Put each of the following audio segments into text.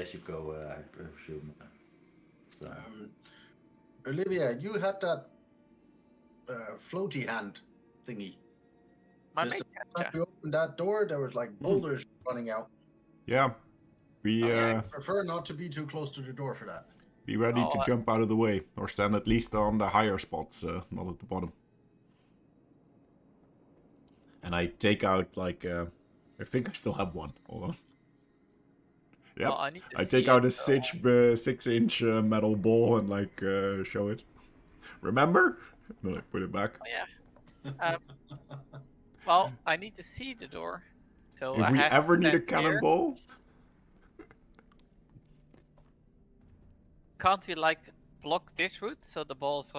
as you go, I presume. So. Olivia, you had that floaty hand thingy. My Just mate the time you opened that door, there was like boulders running out. Yeah. I prefer not to be too close to the door for that. Be ready to jump out of the way, or stand at least on the higher spots, not at the bottom. And I take out like, I think I still have one. Hold on. Yep. Well, I take out a 6-inch metal ball and like show it. Remember? And then I put it back. Oh yeah. Well, I need to see the door. So if we ever need a cannonball. Can't we like block this route so the balls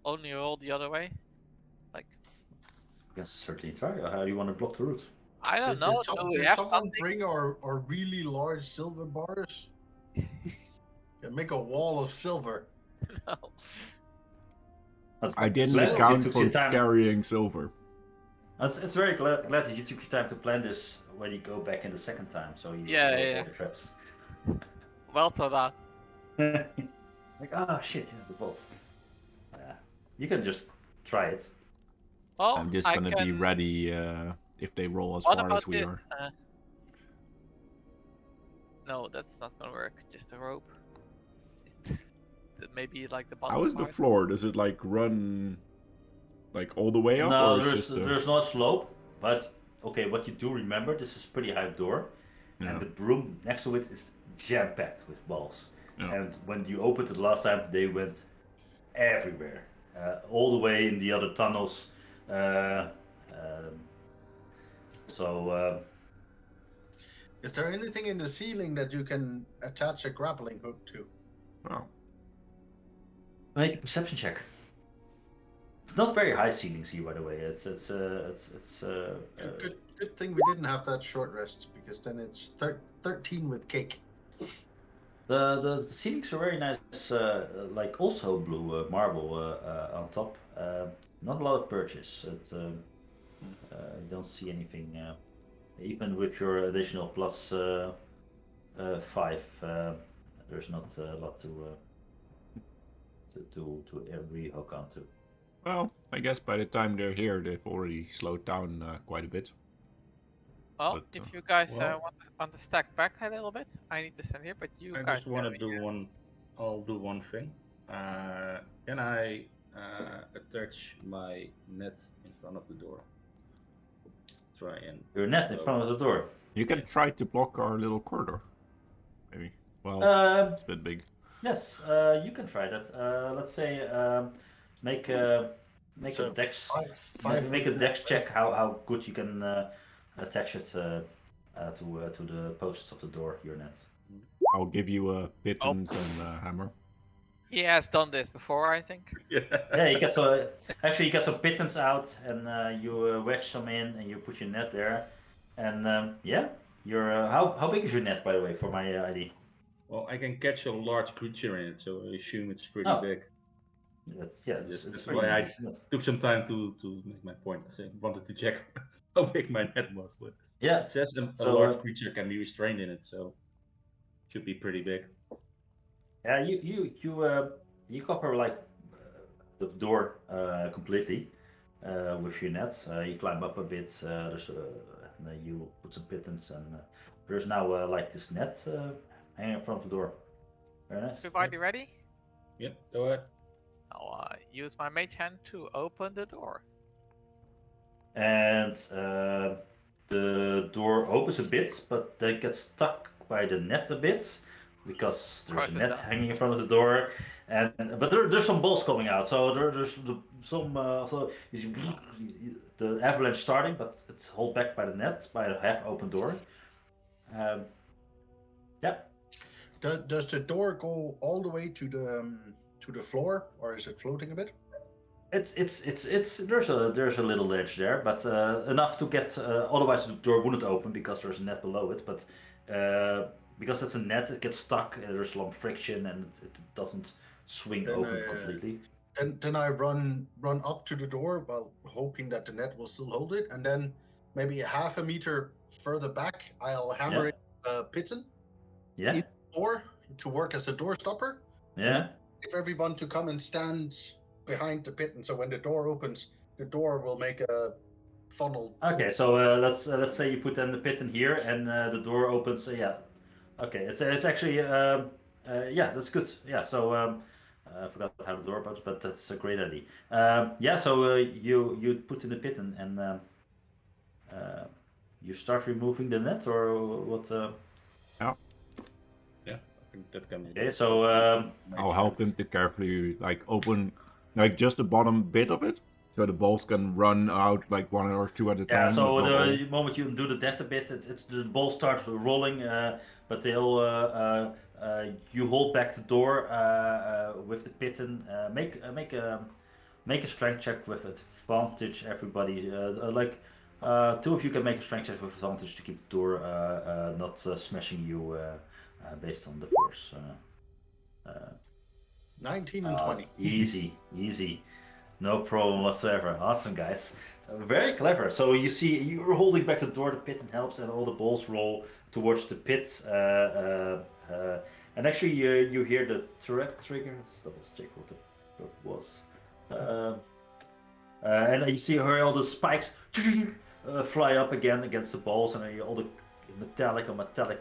only roll the other way? Like. Yes, certainly try. How do you want to block the route? I don't know. Did someone bring our really large silver bars? Can make a wall of silver. No. I didn't account for carrying silver. It's very glad that you took your time to plan this when you go back in the second time, so you yeah. all the traps. Well thought out. Like, shit, the bolts. You can just try it. Oh, I'm just gonna be ready if they roll as far as we are. No, that's not gonna work. Just a rope. Maybe like the bottom. How is the floor? Does it like run like all the way up? No, or there's no slope. But okay, what you do remember, this is a pretty high door, and the broom next to it is jam packed with balls. Yeah. And when you opened it last time, they went everywhere, all the way in the other tunnels. Is there anything in the ceiling that you can attach a grappling hook to? Oh. Make a perception check. It's not very high ceilings here, by the way. It's good thing we didn't have that short rest, because then it's 13 with cake. The ceilings are very nice, like also blue marble on top. Not a lot of birches. You don't see anything. Even with your additional plus 5, there's not a lot to every hook onto. Well, I guess by the time they're here, they've already slowed down quite a bit. Well, but, if you guys want to stack back a little bit, I need to stand here, but you guys. I just want to do one. I'll do one thing. Can I attach my net in front of the door? Try and. Your net in front of the door. You can try to block our little corridor. Maybe. Well, it's a bit big. Yes, you can try that. Let's say make a dex check how good you can attach it to the posts of the door, your net. I'll give you a pittance and a hammer. He has done this before, I think. Yeah, you get some pittance out, and you wedge some in, and you put your net there, and your how big is your net, by the way, for my ID? Well, I can catch a large creature in it, so I assume it's pretty big. That's why I took some time to make my point. I wanted to check how big my net was, but it says a large creature can be restrained in it, so it should be pretty big. Yeah, you cover like the door completely with your net. You climb up a bit. And you put some pittance, and there's now like this net hanging in front of the door. Very nice. Everybody ready? Yep, go ahead. I'll use my mage hand to open the door. And the door opens a bit, but then gets stuck by the net a bit, because there's a net hanging in front of the door, but there's some balls coming out, so there's some the avalanche starting, but it's held back by the net, by a half-open door. Does the door go all the way to the floor, or is it floating a bit? It's there's a little ledge there, but enough to get. Otherwise, the door wouldn't open because there's a net below it, but. Because it's a net, it gets stuck. There's some friction, and it doesn't swing open completely. Then I run up to the door, while hoping that the net will still hold it, and then maybe a half a meter further back, I'll hammer it piton door to work as a door stopper. Yeah. If everyone to come and stand behind the pit, and so when the door opens, the door will make a funnel. Okay, so let's say you put then the pit in here, and the door opens. Yeah. Okay, it's actually yeah, that's good. Yeah, so I forgot how the door opens, but that's a great idea. Yeah, so you put in the pit and you start removing the net or what? Yeah. Yeah, I think that can be. Okay, so I'll help him to carefully like open like just the bottom bit of it, so the balls can run out like one or two at a time. yeah, so but not all. the moment you do the net a bit, it's the ball starts rolling, but they'll you hold back the door with the pit and make a strength check with advantage. Everybody, like two of you can make a strength check with advantage to keep the door not smashing you based on the force. 19 and 20. Easy, easy. No problem whatsoever. Awesome, guys. Very clever. So you see, you're holding back the door, the pit and helps, and all the balls roll towards the pit. And actually, you hear the trigger. Let's double check what that was. And you see her all the spikes fly up again against the balls, and all the metallic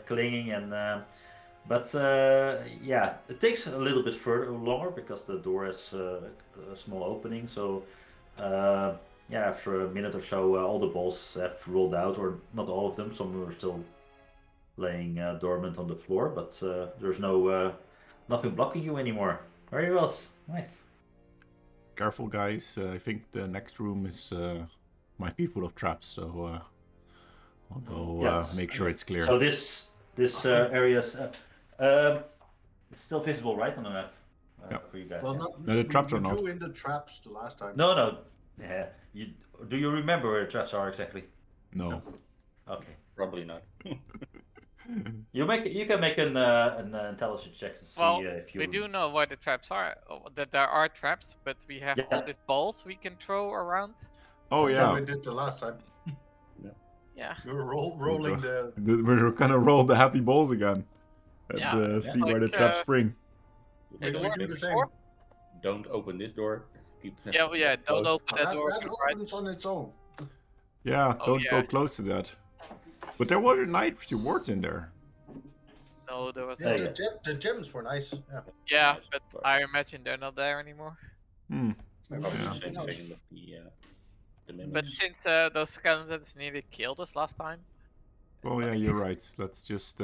clinging and. But yeah, it takes a little bit further longer because the door has a small opening. So yeah, after a minute or so, all the balls have rolled out, or not all of them. Some are still laying dormant on the floor, but there's nothing blocking you anymore. Very well, nice. Careful, guys. I think the next room is might be full of traps, so I'll go make sure it's clear. So this area's it's still visible, right, on the map for you guys. Well, no, the traps are not. Threw in the traps the last time. No. Yeah. Do you remember where the traps are exactly? No. Okay. Probably not. You can make an intelligence check to see if you. We do know where the traps are. That there are traps, but we have all these balls we can throw around. Oh yeah. We did the last time. Yeah. We were rolling the. We're gonna roll the happy balls again. And see like, where the traps spring. We do the same. Don't open this door. Keep don't open that door. That opens on its own. Yeah, don't go close to that. But there were nice rewards in there. No, there was. Yeah, the gems were nice. Yeah. Yeah, but I imagine they're not there anymore. But since those skeletons nearly killed us last time. Well, yeah, you're right. Let's just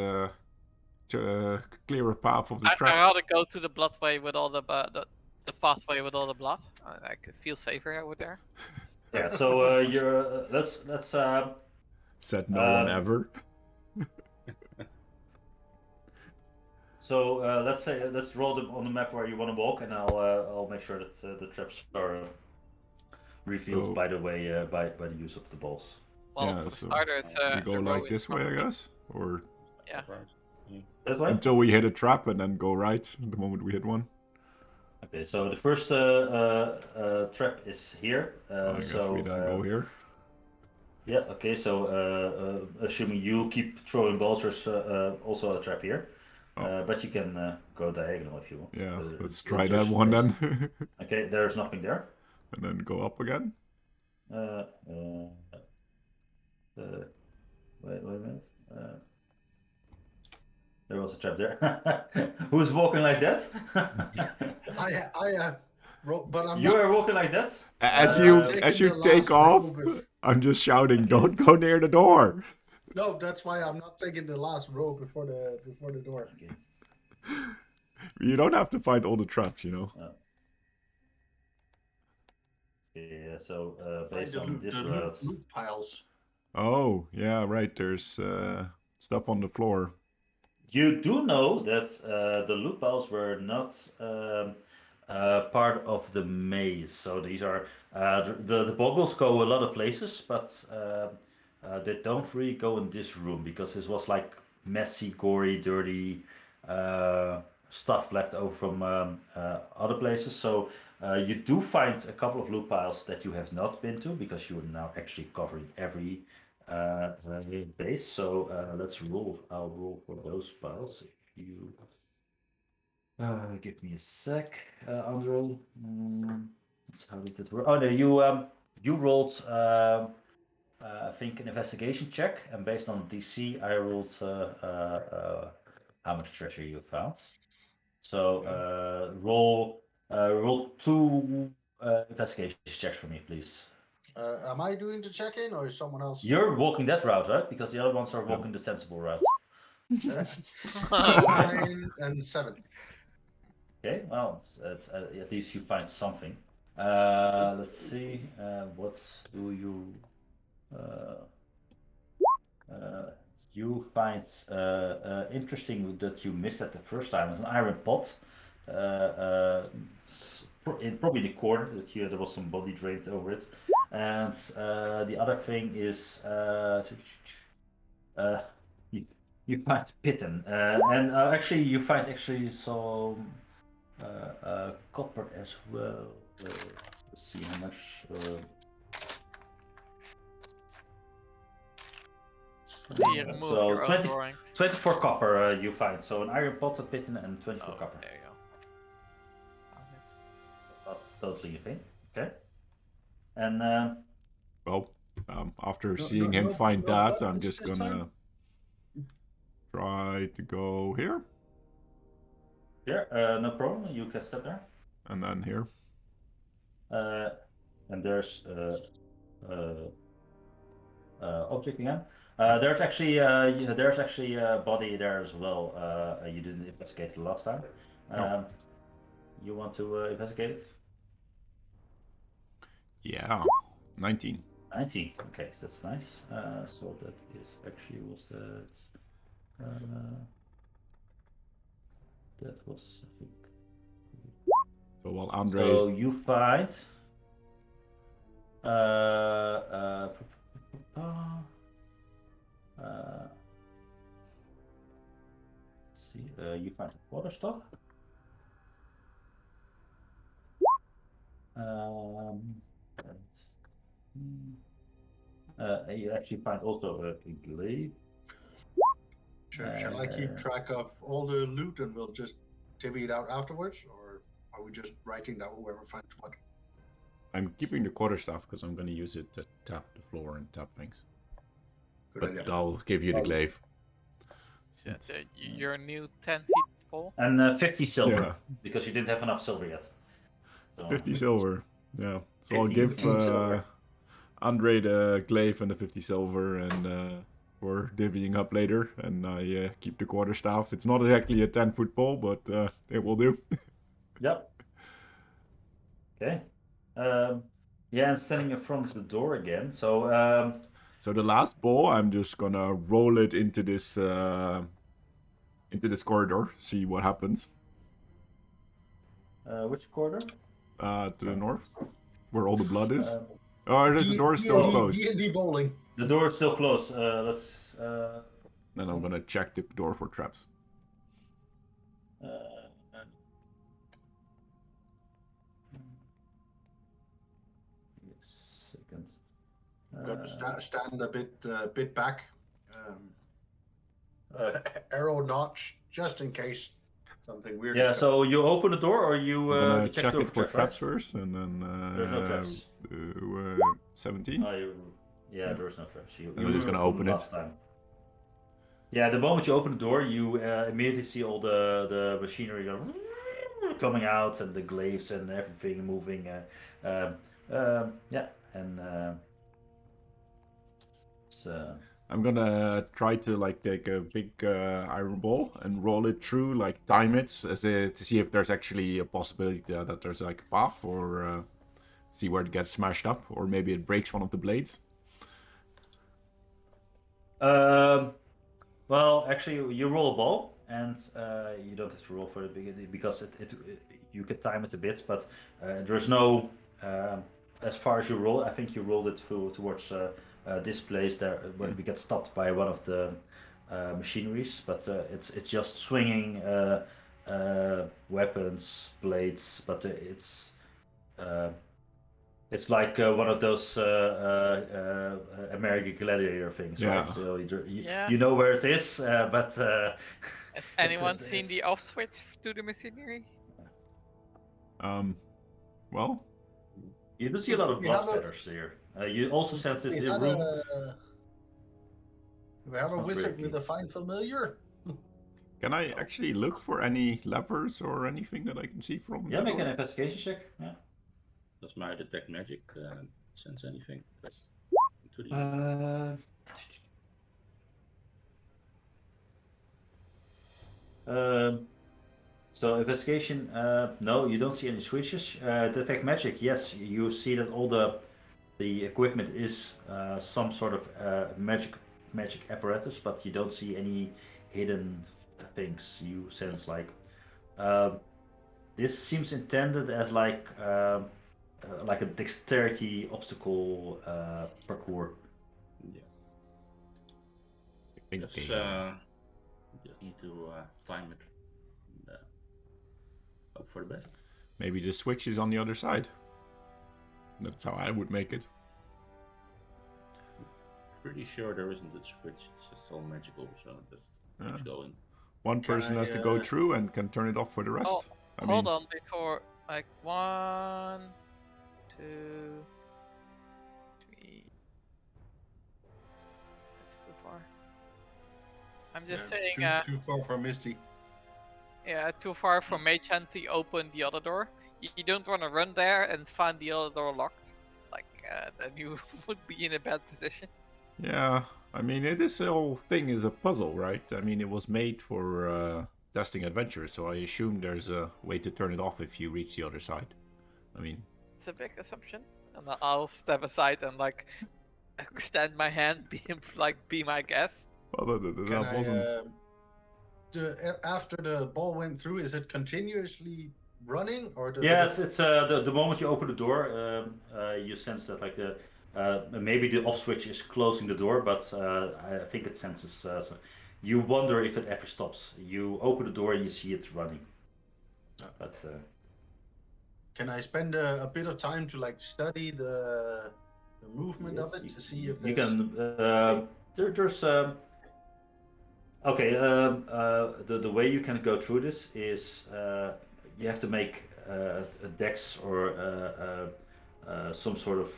clear a path of the traps. I'd rather go to the bloodway with all the pathway with all the blood. I could feel safer over there. Yeah. So let's. Said no one ever. So let's roll them on the map where you want to walk, and I'll make sure that the traps are revealed by the way by the use of the balls. Well, yeah, for starters, we go like this way, I guess, or yeah. That's right. Until we hit a trap, and then go right the moment we hit one. Okay, so the first trap is here. I guess we then go here. Yeah. Okay. So assuming you keep throwing balls, there's also a trap here. But you can go diagonal if you want. Yeah, let's try that one then. Okay, there's nothing there. And then go up again. Wait a minute. There was a trap there. Who's walking like that? But I'm you are walking like that? As you take off, I'm just shouting, "Don't go near the door." No, that's why I'm not taking the last row before the door. Okay. You don't have to find all the traps, you know. Yeah, so based on this route. Loot piles. Oh, yeah, right. There's stuff on the floor. You do know that the loot piles were not part of the maze. So these are the boggles go a lot of places, but they don't really go in this room because this was like messy, gory, dirty stuff left over from other places. So you do find a couple of loot piles that you have not been to because you are now actually covering every base. So let's roll. I'll roll for those piles. you. Give me a sec, Andre. How did it work? Oh no, you rolled. I think an investigation check, and based on DC, I rolled how much treasure you found. So roll 2 investigation checks for me, please. Am I doing the check-in or is someone else? You're walking that route, right? Because the other ones are walking the sensible route. 9 and 7. Okay, well, it's at least you find something. Let's see. What do you? You find interesting that you missed that the first time. It's an iron pot. Probably in the corner that here there was some body drained over it, and the other thing is you find pitten, and actually you find some copper as well. Let's see how much. You remove your own drawings. 24 copper you find. So an iron pot, a pitten, and 24 copper. There you go. That's totally a thing. Okay. And well, after seeing him find that, I'm just gonna try to go here. Yeah, no problem. You can step there. And then here. And there's object again. There's actually a body there as well. You didn't investigate it last time. No. You want to investigate it? Yeah, 19. 19. Okay, so that's nice. So that is actually that was I think. So while Andre So you find. See, you find a quarterstaff. You actually find also a glaive. Shall I keep track of all the loot and we'll just divvy it out afterwards, or are we just writing down whoever finds what? I'm keeping the quarterstaff because I'm going to use it to tap the floor and tap things. Good idea. I'll give you the glaive. So your new 10 feet pole? And 50 silver, Yeah. because you didn't have enough silver yet. So, 50 silver, yeah. So I'll 50 give silver. Andre the glaive and the 50 silver, and we're divvying up later. And I keep the quarterstaff. It's not exactly a 10-foot pole, but it will do. Yep. Okay. Yeah, and standing in front of the door again. So So the last ball, I'm just gonna roll it into this corridor, see what happens. which corridor? To the north, where all the blood is. The door still closed. D&D bowling. The door is still closed. Let's. Then I'm gonna check the door for traps. Second. Got to stand a bit back. Arrow notch, just in case something weird. Yeah, so you open the door or you I'm gonna check check the door it for traps right? first, and then There's no traps. 17. Yeah, there's no traps. I'm just gonna open it. Last time. Yeah, the moment you open the door, you immediately see all the machinery coming out and the glaives and everything moving. Yeah, and it's. I'm gonna try to take a big iron ball and roll it through, time it to see if there's actually a possibility that there's a path, or see where it gets smashed up, or maybe it breaks one of the blades. Well, actually, you roll a ball, and you don't have to roll for it because you can time it a bit, but there's no. As far as you roll, I think you rolled it towards this place there when we get stopped by one of the machineries, but it's just swinging weapons, blades, but it's like one of those American Gladiator things, Yeah. right? So you know where it is, but Has anyone seen the off switch to the machinery? Well, you do see a lot of blood spatters here. You also sense this room. We have a wizard with a fine familiar. Can I actually look for any levers or anything that I can see from? Yeah, make an investigation check. Yeah. Does my detect magic sense anything? So investigation, no, you don't see any switches. Detect magic, yes, you see that all the equipment is some sort of magic apparatus, but you don't see any hidden things. You sense like this seems intended as like a dexterity obstacle parkour. Yeah. I think just need to time it. Hope for the best. Maybe the switch is on the other side. That's how I would make it. Pretty sure there isn't a switch. It's just all magical, so just keeps going. One person has to go through and can turn it off for the rest. Oh, hold on, before like 1, 2, 3. That's too far. I'm just saying. Too far for Misty. Yeah, too far for Mage Hand to open the other door. You don't want to run there and find the other door locked. Like, then you would be in a bad position. Yeah, I mean, this whole thing is a puzzle, right? I mean, it was made for testing adventures, so I assume there's a way to turn it off if you reach the other side. I mean... It's a big assumption. And I'll step aside and, like, extend my hand, be my guest. Well, that wasn't... After the ball went through, is it continuously running, or does it's the moment you open the door, you sense that like the maybe the off switch is closing the door, but I think it senses. So you wonder if it ever stops. You open the door and you see it running. But can I spend a bit of time to like study the movement of it to see if you can? There's. Okay, the way you can go through this is you have to make a dex or some sort of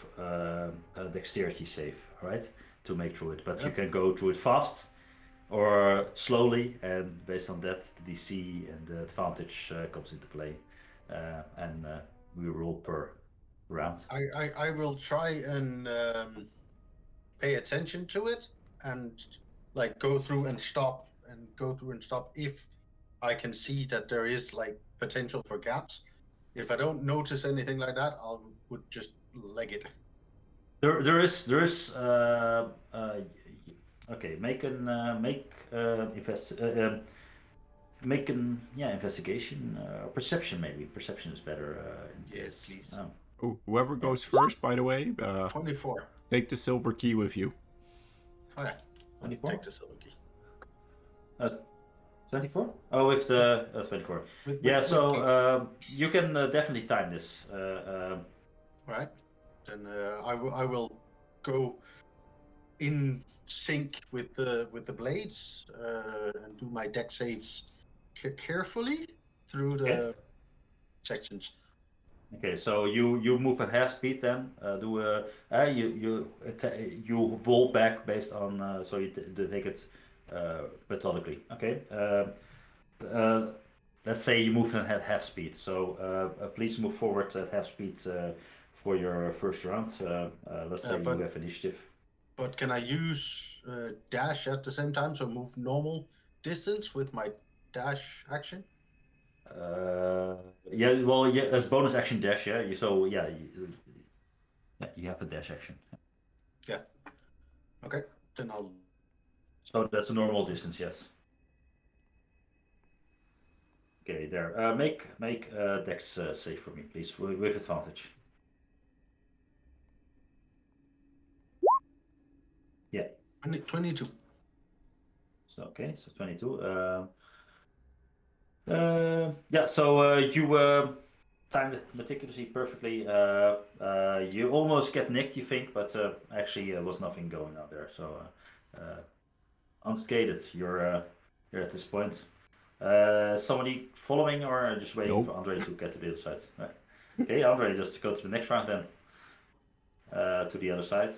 dexterity save, right, to make through it. But you can go through it fast or slowly, and based on that, the DC and the advantage comes into play, and we roll per round. I will try and pay attention to it and like go through and stop if I can see that there is like potential for gaps. If I don't notice anything like that, I would just leg it. There is okay. Make an investigation, perception maybe. Perception is better. Yes, please. Whoever goes first, by the way, 24. Take the silver key with you. Oh yeah. 24? Take the silver key. 24? Oh, with the 24. You can definitely time this. Right. Then I will go in sync with the blades and do my deck saves carefully through the sections. Okay, so you move at half speed then. You roll back based on so you take it methodically. Okay. Let's say you move at half speed. So please move forward at half speed for your first round. Let's say you have initiative. But can I use dash at the same time? So move normal distance with my dash action? As bonus action dash, yeah. You have a dash action. Yeah. Okay, then I'll. So that's a normal distance, yes. Okay, there. Make dex save for me, please, with advantage. Yeah. 22. So okay, so 22. So you timed it meticulously, perfectly. You almost get nicked, you think, but actually there was nothing going on there. So unscathed, you're at this point. Somebody following or just waiting Nope. for Andre to get to the other side? Right. Okay, Andre, just go to the next round then. To the other side.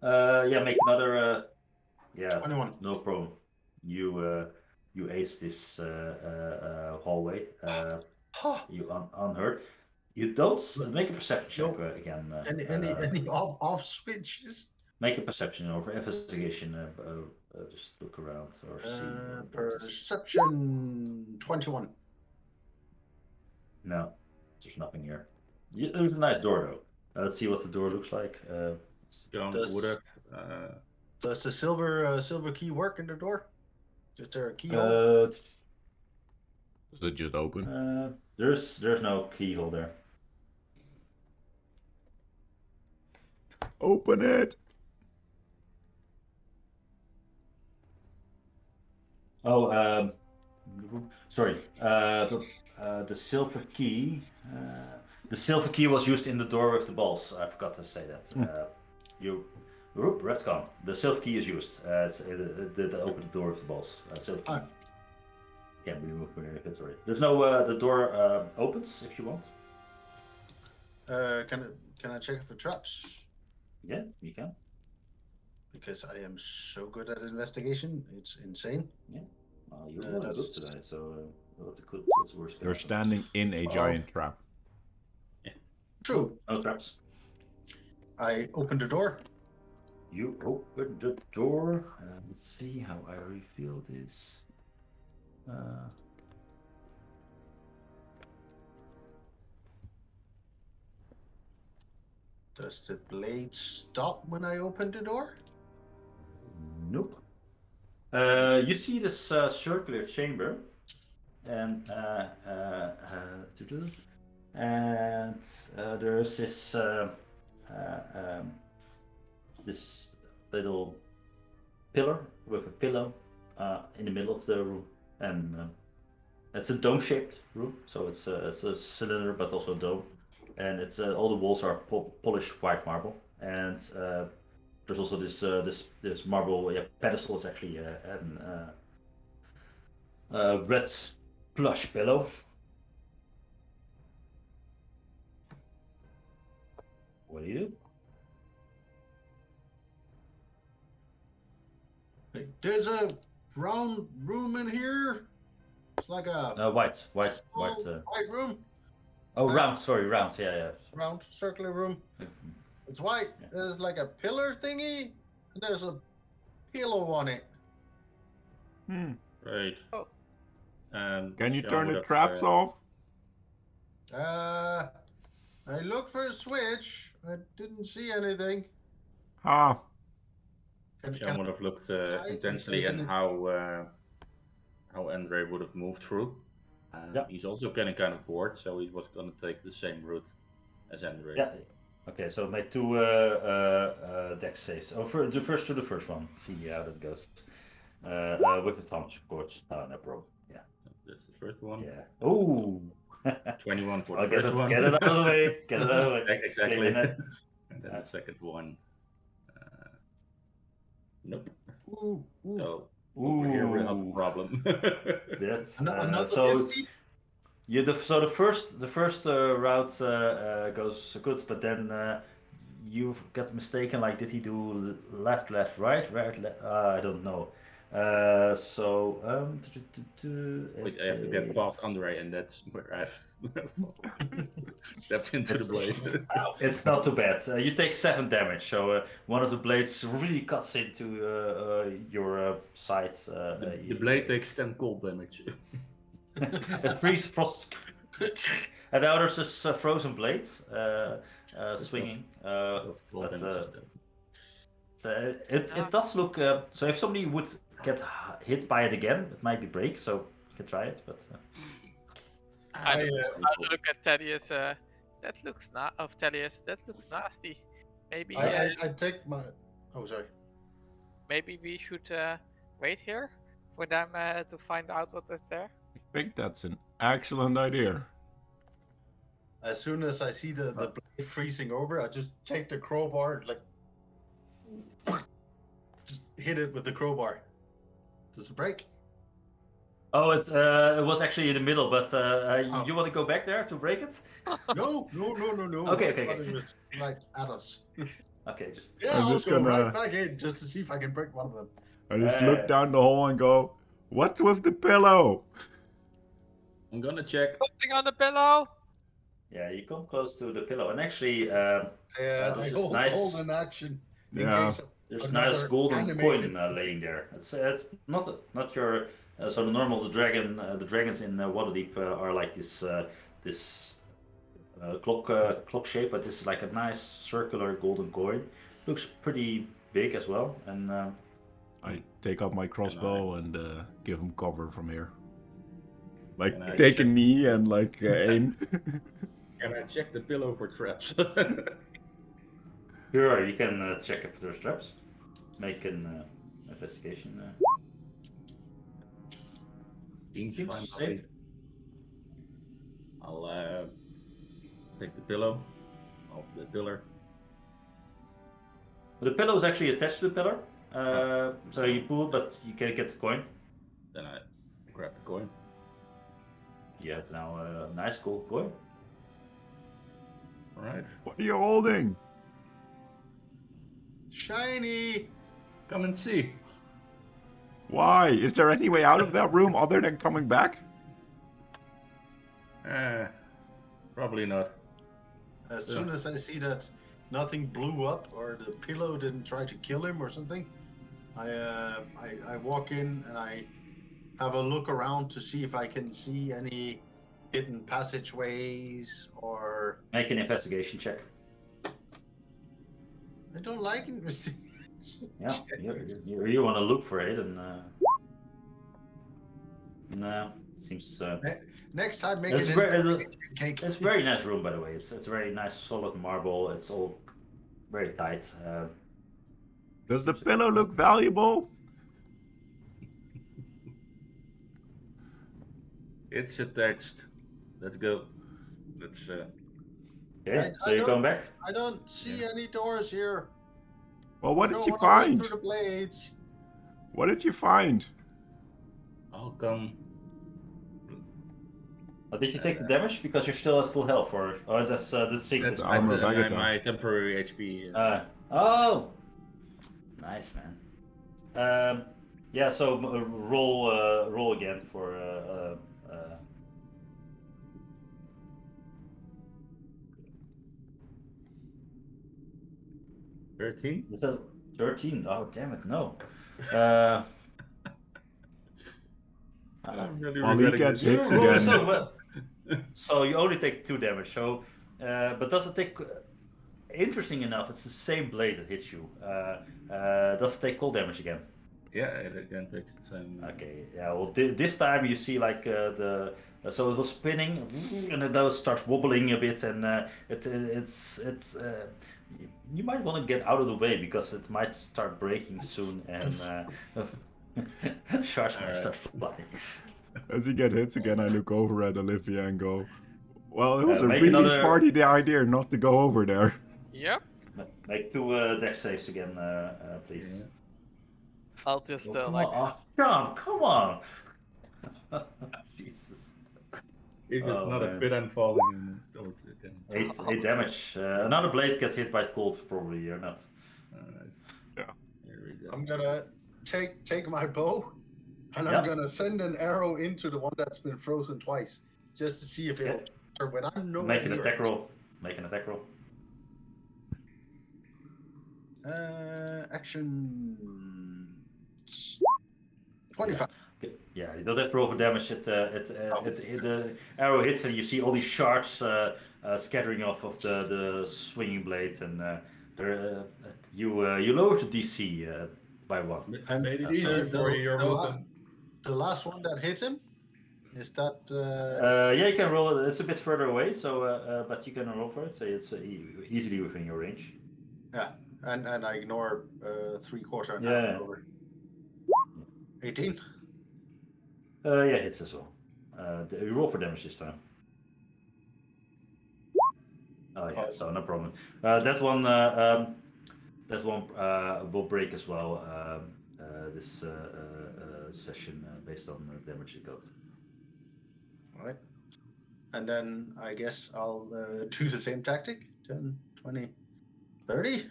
Yeah, make another. Yeah, 21. no problem. You ace this hallway. You unhurt. You don't make a perception check again. Any off switches? Make a perception or investigation. Just look around or see. Perception 21. No, there's nothing here. There's a nice door though. Let's see what the door looks like. Does the silver key work in the door? Is there a keyhole? Is it just open? There's no keyhole there. Open it. Oh, sorry. The silver key. The silver key was used in the door with the balls. I forgot to say that. Red's gone. The silver key is used to open the door with the balls. Silver key. Can't be moved from your inventory. There's no. The door opens if you want. Can I check for traps? Yeah, you can. Because I am so good at investigation, it's insane. Yeah. You're really good tonight, so what's worse? You're standing in a giant trap. Yeah. True. No traps. I open the door. You open the door. Let's see how I reveal this. Does the blade stop when I open the door? Nope. You see this circular chamber, and there's this little pillar with a pillow in the middle of the room, and it's a dome-shaped room, so it's a cylinder but also a dome, and it's all the walls are polished white marble, and there's also this marble pedestal. It's actually a red plush pillow. What do you do? There's a round room in here. It's like a white room. Oh, round. Sorry, round. Yeah. Round circular room. It's white. Yeah. There's like a pillar thingy, and there's a pillow on it. Right. Oh. Can you turn the traps off? I looked for a switch. I didn't see anything. Sean would have looked intensely at how Andre would have moved through. He's also getting kind of bored, so he was going to take the same route as Andre. Yeah. Okay, so make 2 dex saves. Oh, the first one. See how that goes. With advantage, of course. No problem. Yeah. That's the first one. Yeah. Oh. 21 for the first one. Get it out of the way. Get it out of the way. Exactly. And then the second one. Nope. So over here we have a problem. That's so. Yeah, the first route goes good, but then you got mistaken. Like, did he do left, right? I don't know. Wait, I have to get past Andre, and that's where I've stepped into the blade. It's not too bad. You take 7 damage, so one of the blades really cuts into your side. The blade takes 10 cold damage. It freezes frost. And now there's this frozen blade swinging. It does look. So if somebody would get hit by it again, it might be break. So you can try it, but. I look at Thaddeus. That looks Thaddeus. That looks nasty. Maybe. I take my. Oh, sorry. Maybe we should wait here for them to find out what is there. I think that's an excellent idea. As soon as I see the blade freezing over, I just take the crowbar and just hit it with the crowbar. Does it break? Oh, it was actually in the middle, but you want to go back there to break it? No. Okay, I okay, thought okay. it was right at us. Okay, just. Yeah, I'm I'll just go gonna- right back in just to see if I can break one of them. I just look down the hole and go, "What's with the pillow?" I'm gonna check. Something on the pillow. Yeah, you come close to the pillow, and actually, I there's this hold nice, an action in Yeah. case of there's another nice golden animated. coin laying there. It's not your so the normal the dragons in Waterdeep are like this clock shape, but this is like a nice circular golden coin. Looks pretty big as well, and I take up my crossbow and give him cover from here. Like Can I take a check- knee and like aim. Can I check the pillow for traps? sure you can check if there's traps. Make an investigation. Seems Seems fine. safe. I'll take the pillow off the pillar. The pillow is actually attached to the pillar, so you pull, but you can't get the coin. Then I grab the coin. You have now a nice gold coin. All right. What are you holding? Shiny. Come and see. Why? Is there any way out of that room other than coming back? Probably not. As soon as I see that nothing blew up or the pillow didn't try to kill him or something, I walk in and I have a look around to see if I can see any hidden passageways or. Make an investigation check. I don't like it. Yeah, you want to look for it, and no, it seems. Next time, make It's it very, into cake. it's a very nice room, by the way. It's very nice, solid marble. It's all very tight. Does the pillow look valuable? It's attached. Let's go. Let's. Okay, so I you're going back. I don't see any doors here. Well, what I did don't you wanna run find? through the blades. What did you find? I'll come. Did you take the damage because you're still at full health, or is that the secret? That's armor my, Vegeta. my temporary HP. Oh, nice man. Yeah. So roll again for 13. Is that 13? Oh damn it, no. Uh, I'm really Well, he regretting gets this. hits again. So, so you only take 2 damage. So, but does it take? Interesting enough, it's the same blade that hits you. Does it take cold damage again? Yeah, it again takes the same. Okay, yeah. Well, this time you see like so it was spinning, and it does starts wobbling a bit, and it's you might want to get out of the way because it might start breaking soon, and shards might start flying. As he gets hits again, I look over at Olivia and go, "Well, it was a make really another- smart idea not to go over there." Yep. Make 2 dex saves again, please. Yeah. I'll just Oh, come like. on, John, come on! Jesus. If it's Oh, not man. a pit, I'm falling towards it again. 8 damage. Another blade gets hit by cold, probably, or not. Alright. Yeah. Here we go. I'm gonna take my bow, and Yeah. I'm gonna send an arrow into the one that's been frozen twice, just to see if it'll. Or when I'm nowhere Make an near attack it. roll. Make an attack roll. Action. 25. Yeah, you don't have to roll for damage. The arrow hits and you see all these shards scattering off of the swinging blade, and you lower the DC by 1. And Made it the- easier the- for you. You're the la- welcome. The last one that hit him, is that? Yeah, you can roll. It's a bit further away, so but you can roll for it. So it's easily within your range. Yeah, and I ignore 3/4 and Yeah. half over. 18. Yeah, hits as well. You roll for damage this time. Oh yeah, so no problem. That one will break as well. This session based on the damage it got. All right. And then I guess I'll do the same tactic. 10, 20, 30.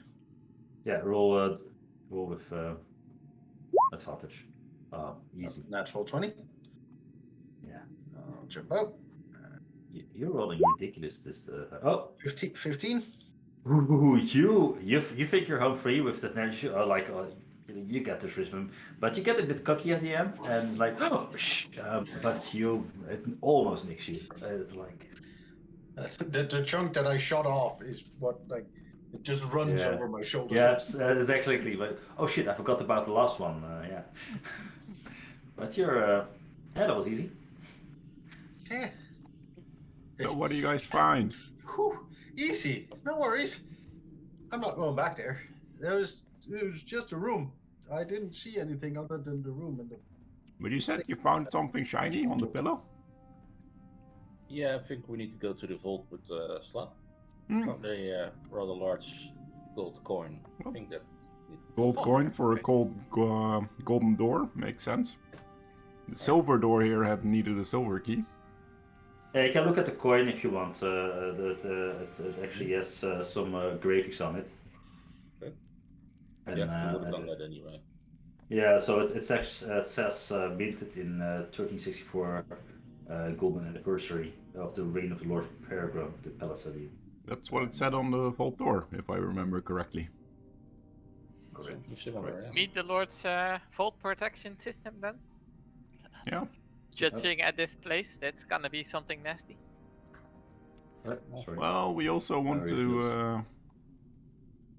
Yeah, roll with advantage. Easy. Natural 20. Yeah. I'll jump out. You're rolling ridiculous. This 15. Ooh, you think you're home free with that energy? You get this rhythm, but you get a bit cocky at the end, and like, but it almost nicks you. It's like the chunk that I shot off is what it just runs over my shoulder. Yeah, exactly. But oh shit, I forgot about the last one. Yeah, but you're that was easy. So what do you guys find? Whew, easy, no worries. I'm not going back there. It was just a room. I didn't see anything other than the room and the. But you said you found something shiny on the pillow? Yeah, I think we need to go to the vault with Slap. Hmm. A rather large gold coin. I think that. Gold coin for a golden door makes sense. The silver door here had needed a silver key. Yeah, you can look at the coin if you want. It actually has some graphics on it. Okay. And, yeah, we would have done that anyway. Yeah, so it says minted in 1364 golden anniversary of the reign of the Lord Peregrine, the Palisade. That's what it said on the vault door, if I remember correctly. Correct. Meet the Lord's vault protection system then? Yeah. Judging at this place, that's gonna be something nasty. Sorry. Well, we also want to...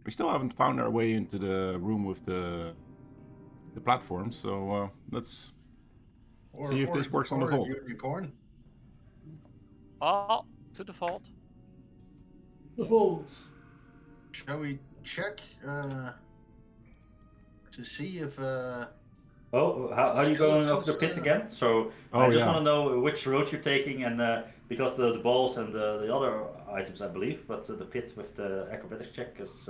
we still haven't found our way into the room with the platform, so let's see if this works on the vault. Unicorn. Oh, to the vault. The vault. Shall we check to see if Oh, how are you going off the pit again? So I just want to know which road you're taking, and because the balls and the other items, I believe, but the pit with the acrobatics check is.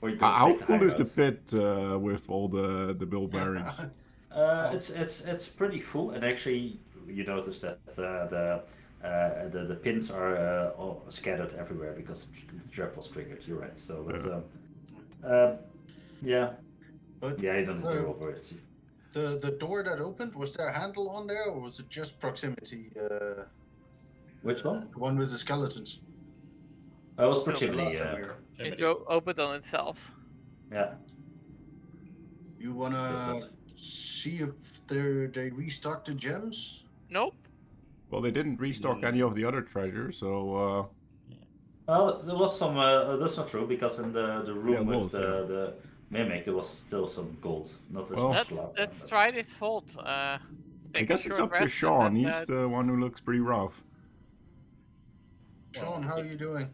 Or you How full is the pit with all the bill bearings? It's pretty full, and actually you notice that the pins are all scattered everywhere because the trap was triggered. You're right. So yeah, you don't have to roll for it. The door that opened, was there a handle on there, or was it just proximity? Which one? The one with the skeletons. It was proximity. It opened on itself. Yeah. You wanna see if they restocked the gems? Nope. Well, they didn't restock any of the other treasures, so. Well, there was some. That's not true because in the room with the mimic, there was still some gold. Not as much last time. Let's try this vault. I guess it's up to Sean. He's the one who looks pretty rough. Sean, how are you doing?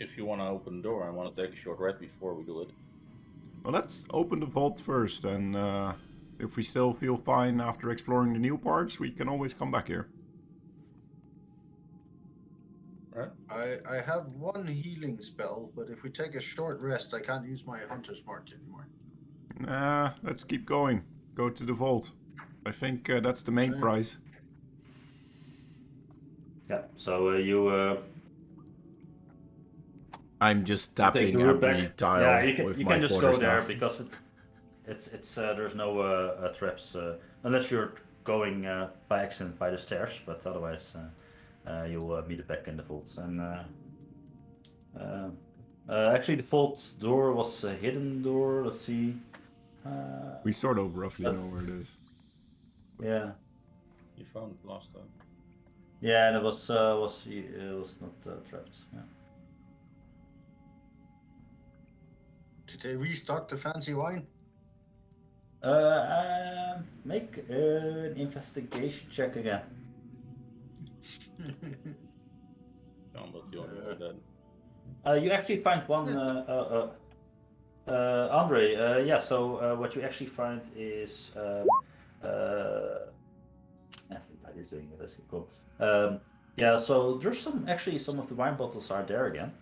If you want to open the door, I want to take a short rest before we do it. Well, let's open the vault first, and if we still feel fine after exploring the new parts, we can always come back here. Right. I have one healing spell, but if we take a short rest, I can't use my hunter's mark anymore. Nah, let's keep going. Go to the vault. I think that's the main prize. Yeah, so you... I'm just tapping every tile. Yeah, you can just go there because it's there's no traps unless you're going by accident by the stairs, but otherwise you'll meet it back in the vaults. And actually, the vault door was a hidden door. Let's see. We sort of roughly know where it is. Yeah. You found it last time. Yeah, and it was not trapped. Yeah. Did they restock the fancy wine? Make an investigation check again. You actually find one, Andre. Yeah. So what you actually find is everybody's doing it. That's cool. Yeah. So there's some of the wine bottles are there again.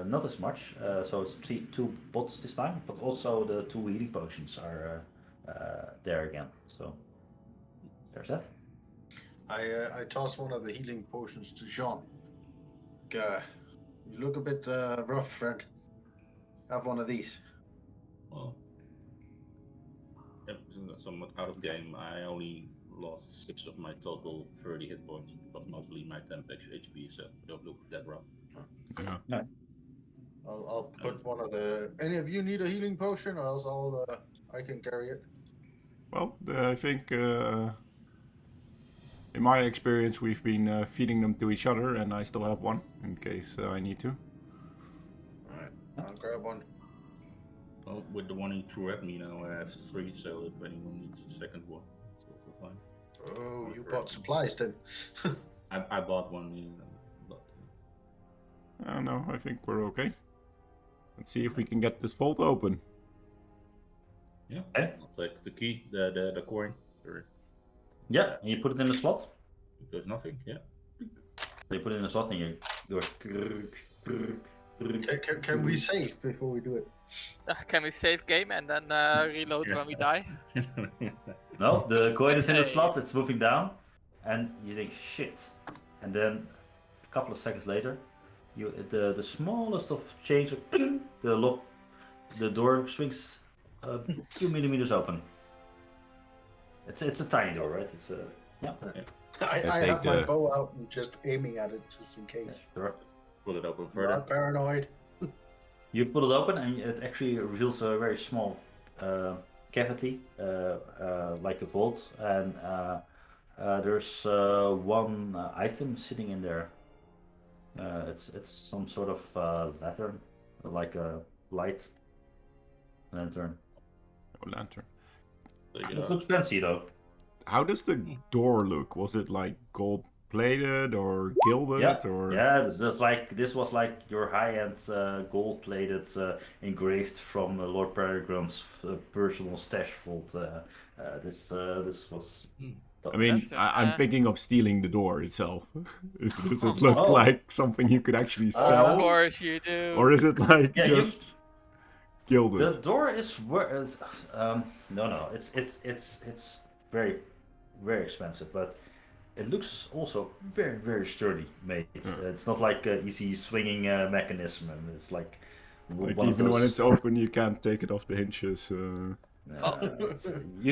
Not as much, so it's two bottles this time, but also the 2 healing potions are there again. So there's that. I toss one of the healing potions to Jean. You look a bit rough, friend. Have one of these. Well, somewhat out of game. I only lost 6 of my total 30 hit points. That's mostly my 10 HP, so don't look that rough. Yeah. No. I'll put one of the. Any of you need a healing potion, or else I can carry it. Well, I think in my experience we've been feeding them to each other, and I still have one in case I need to. Alright, I'll grab one. Well, with the one he threw at me now, I have 3, so if anyone needs a second one, it's also fine. Oh, you bought supplies then. I bought one, but... No, I think we're okay. Let's see if we can get this vault open. Yeah, Okay. I'll take the key, the coin. Sorry. Yeah, and you put it in the slot. There's nothing, yeah. So you put it in the slot and you go. Can we save before we do it? Can we save game and then reload when we die? No, the coin is in the Okay. slot, it's moving down, and you think shit. And then a couple of seconds later, the smallest of change, the door swings a few millimeters open. It's a tiny door, right? It's a yeah. I take have my the- bow out and just aiming at it just in case. Sure. Pull it open further. Not paranoid. You pull it open and it actually reveals a very small cavity, like a vault, and there's one item sitting in there. It's some sort of lantern, like a light lantern. Oh, lantern. So, you It know, looks fancy though. How does the door look? Was it like gold plated or gilded Yeah, or? yeah. This was like your high-end gold-plated, engraved from Lord Peregrine's personal stash vault. This was. I mean, That's I'm thinking of stealing the door itself. Does it look Oh. like something you could actually Of sell, course you do. or is it like Yeah, just gilded? The door is no, it's very very expensive, but it looks also very sturdy made. It's not like an easy swinging mechanism, and it's like Like one of even when those. it's open, you can't take it off the hinges. You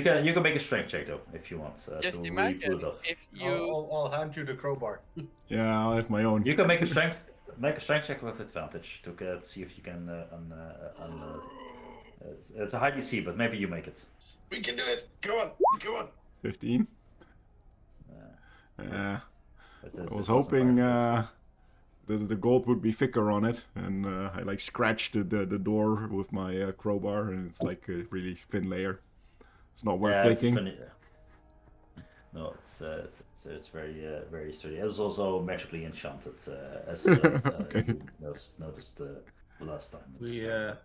can make a strength check though if you want Just to really pull imagine it off. if you. I'll hand you the crowbar. Yeah, I'll have my own. You can make a strength check with advantage to see if you can. It's a high DC, but maybe you make it. We can do it. Go on. 15. But, I it was doesn't hoping quite fit. the gold would be thicker on it, and I like scratched the door with my crowbar, and it's like a really thin layer. It's not worth Yeah, it's taking. funny. No, it's very sturdy. It was also magically enchanted, as Okay. you noticed the last time.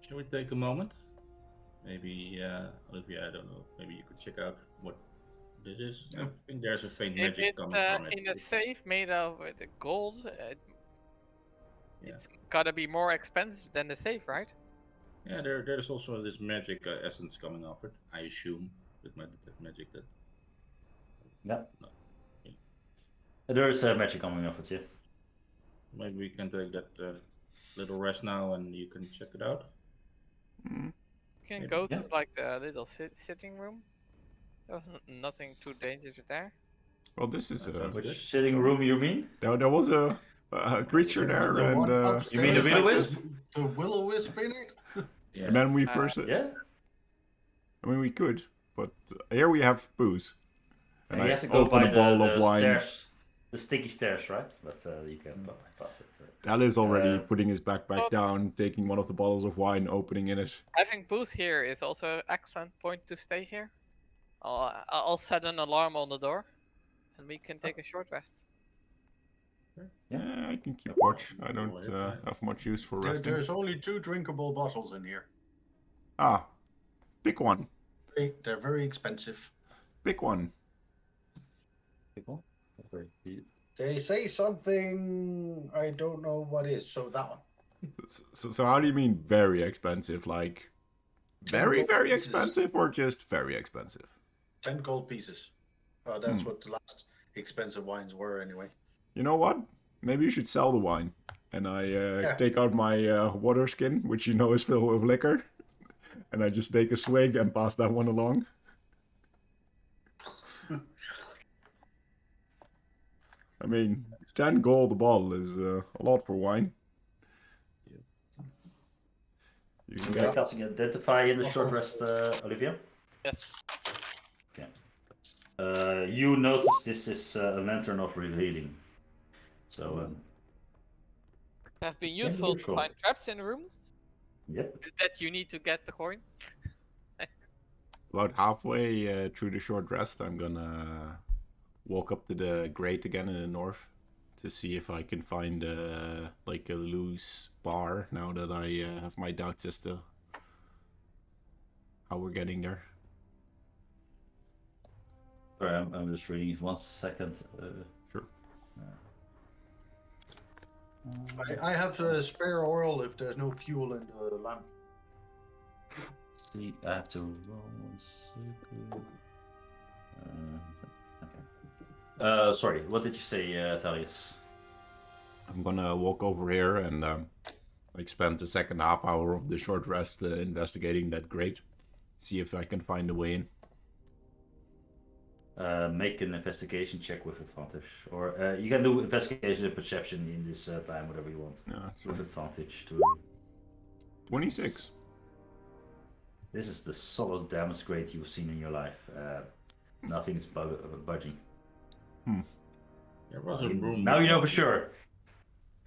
Shall we take a moment? Maybe, Olivia, I don't know. Maybe you could check out what this is. I think there's a faint If magic it's coming from it. in a safe made of the gold, Yeah. it's gotta be more expensive than the safe, right? Yeah, there's also this magic essence coming off it. I assume with my detect magic that. Yeah. No. There is magic coming off it, yeah. Maybe we can take that little rest now, and you can check it out. Mm. You can Maybe, go yeah. to like the little sitting room. There was nothing too dangerous there. Well, this is That sounds Which good. sitting room you mean? there was a creature there, The and one You mean the upstairs will-o-wisp? with The will-o-wisp in it? Yeah. and then we first. Yeah. I mean, we could, but here we have booze, and you I have to go open by a bottle the of wine. stairs, the sticky stairs, right? But you can pass it. Al is already Uh, putting his backpack Oh. down, taking one of the bottles of wine, opening in it. Having booth here is also an excellent point to stay here. I'll set an alarm on the door, and we can take a short rest. Yeah, I can keep watch. I don't have much use for resting. There's only 2 drinkable bottles in here. Ah, pick one. They're very expensive. Pick one. They say something I don't know what is, so that one. So how do you mean very expensive? Like very, very pieces. expensive or just very expensive? 10 gold pieces. That's what the last expensive wines were anyway. You know what? Maybe you should sell the wine. And I take out my water skin, which you know is filled with liquor. And I just take a swig and pass that one along. I mean, 10 gold a bottle is a lot for wine. You can get casting identify in the short rest, Olivia. Yes. Okay. You notice this is a lantern of revealing. So. Have been useful to find traps in the room. Yep. That you need to get the coin. About halfway through the short rest, I'm gonna walk up to the grate again in the north to see if I can find like a loose bar now that I have my doubts as to how we're getting there. Sorry, I'm just reading 1 second. Sure. I have spare oil if there's no fuel in the lamp. See, I have to roll 1 second. Okay. Sorry, what did you say, Thalius? I'm gonna walk over here and like spend the second half hour of the short rest investigating that grate. See if I can find a way in. Make an investigation check with advantage, or you can do investigation and perception in this time, whatever you want. Yeah, with advantage to 26. This is the solid damage grade you've seen in your life. Nothing's budging. There was a room. Now you know for sure.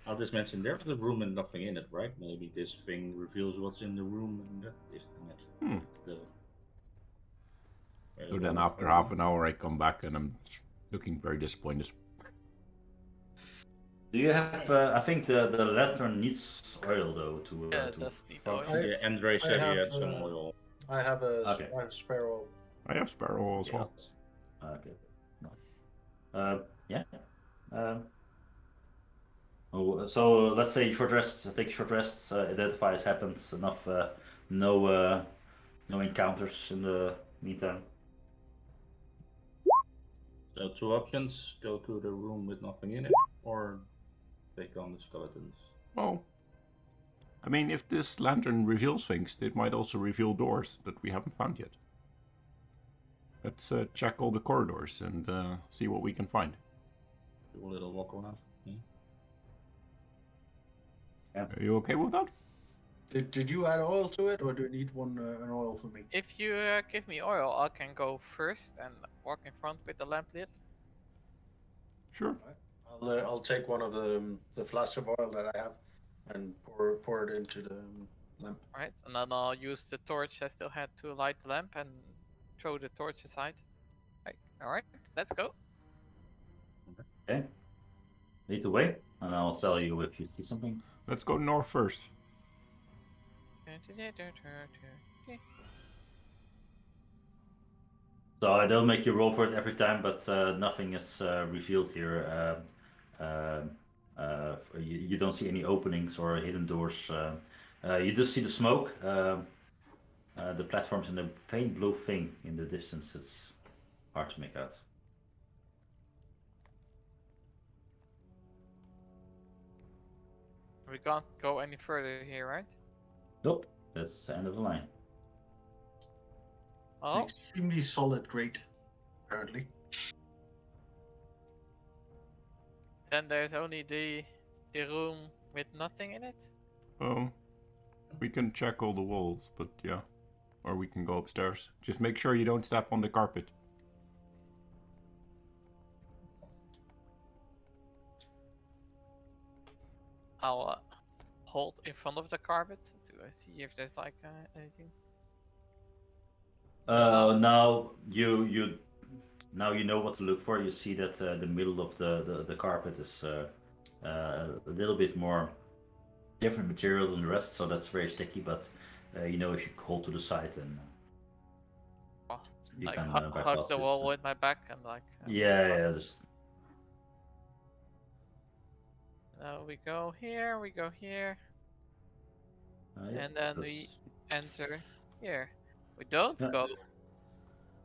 I'll just mention there was a room and nothing in it, right? Maybe this thing reveals what's in the room, and that is the next. So then after half an hour I come back and I'm looking very disappointed. Do you have, I think the lantern needs oil though to function. Yeah, Andre said he had some oil. I have spare oil. I have spare oil as well. Okay. Yeah. So let's say short rest, take short rest, identify as happens, enough, no encounters in the meantime. So 2 options, go to the room with nothing in it, or take on the skeletons. Well, I mean, if this lantern reveals things, it might also reveal doors that we haven't found yet. Let's check all the corridors and see what we can find. Do a little walk around. Yeah. Are you okay with that? Did you add oil to it, or do you need an oil for me? If you give me oil, I can go first and walk in front with the lamp lit. Sure. I'll take one of the flasks of oil that I have and pour it into the lamp. Right, and then I'll use the torch I still had to light the lamp and throw the torch aside. Alright, let's go. Okay. Lead the way, and I'll tell you if you see something. Let's go north first. So I don't make you roll for it every time, but nothing is revealed here. You don't see any openings or hidden doors. You just see the smoke, the platforms, and a faint blue thing in the distance. It's hard to make out. We can't go any further here, right? Nope, that's the end of the line. Oh. Extremely solid grate, apparently. Then there's only the room with nothing in it? Well, we can check all the walls, but yeah. Or we can go upstairs. Just make sure you don't step on the carpet. I'll hold in front of the carpet to see if there's like anything. Now you know what to look for. You see that the middle of the carpet is a little bit more different material than the rest, so that's very sticky. But if you hold to the side and you like can hug the wall with my back and like. Yeah, just. We go here, and then we enter. Here, we don't Yeah. go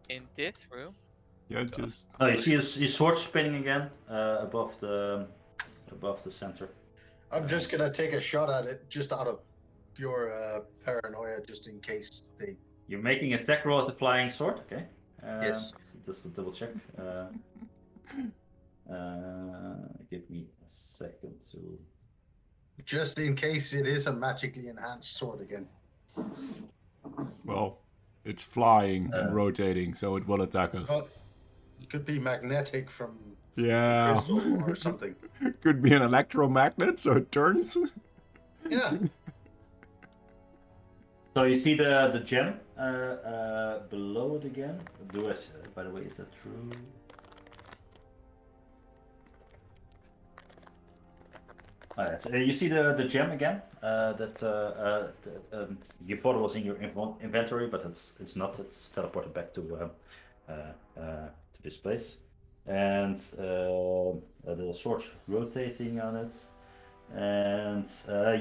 in this room. Yeah, just... Oh, you see his sword spinning again above the center. I'm just gonna take a shot at it, just out of pure paranoia, just in case they. You're making a tech roll at the flying sword, okay? Yes. Just to double check. Give me a second to. Just in case it is a magically enhanced sword again. Well, it's flying and rotating, so it will attack us. Well, it could be magnetic from Yeah. crystal or something. Could be an electromagnet, so it turns. Yeah. So you see the gem below it again. By the way, is that true? So you see the gem again that you thought it was in your inventory, but it's not. It's teleported back to this place, and the sword rotating on it, and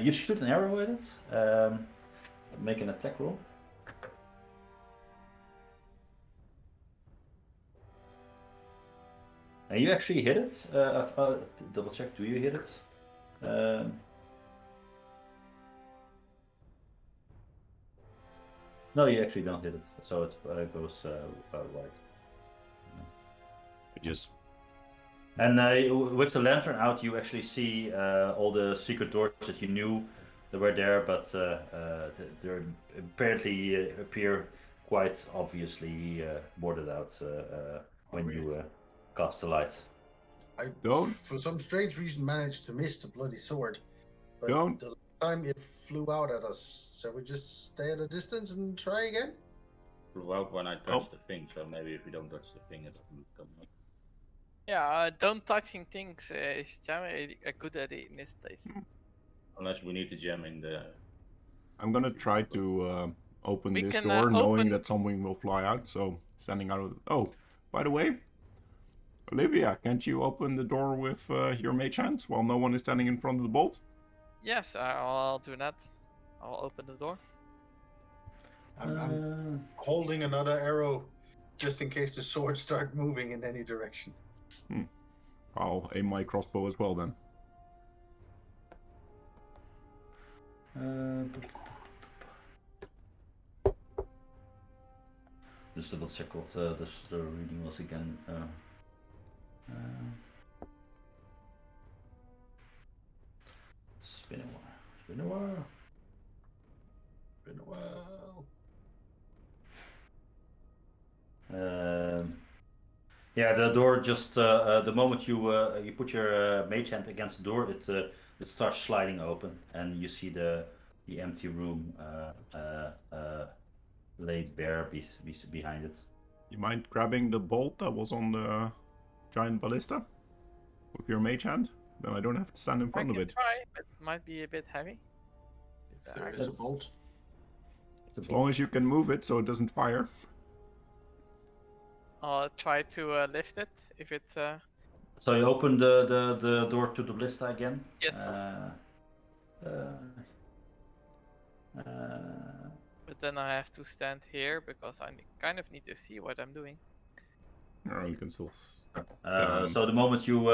you shoot an arrow at it. Make an attack roll. And you actually hit it. Double check. Do you hit it? No, you actually don't hit it, so it goes wide. Just... And with the lantern out, you actually see all the secret doors that you knew that were there, but they apparently appear quite obviously boarded out when you cast the light. I, Don't. for some strange reason, managed to miss the bloody sword. But Don't. the time it flew out at us, shall we just stay at a distance and try again? Flew out when I touched the thing, so maybe if we don't touch the thing, it doesn't come up. Yeah, don't touching things is generally a good idea in this place. Unless we need the gem in the... I'm gonna try to open We this can, door, knowing open- that something will fly out, so standing out of... Oh, by the way, Olivia, can't you open the door with your mage hands while no one is standing in front of the bolt? Yes, I'll do that. I'll open the door. I'm holding another arrow just in case the swords start moving in any direction. I'll aim my crossbow as well then. Just double check what the reading was again. It's been a while. It's been a while. Been a while. Yeah, the door just the moment you put your mage hand against the door, it starts sliding open, and you see the empty room laid bare behind it. You mind grabbing the bolt that was on the giant ballista with your mage hand? Then I don't have to stand in front I of can it. try, but it might be a bit heavy. If there is a bolt. As long as you can move it so it doesn't fire. I'll try to lift it if it's. So you open the door to the ballista again. Yes. But then I have to stand here because I kind of need to see what I'm doing. No, you can still... So the moment you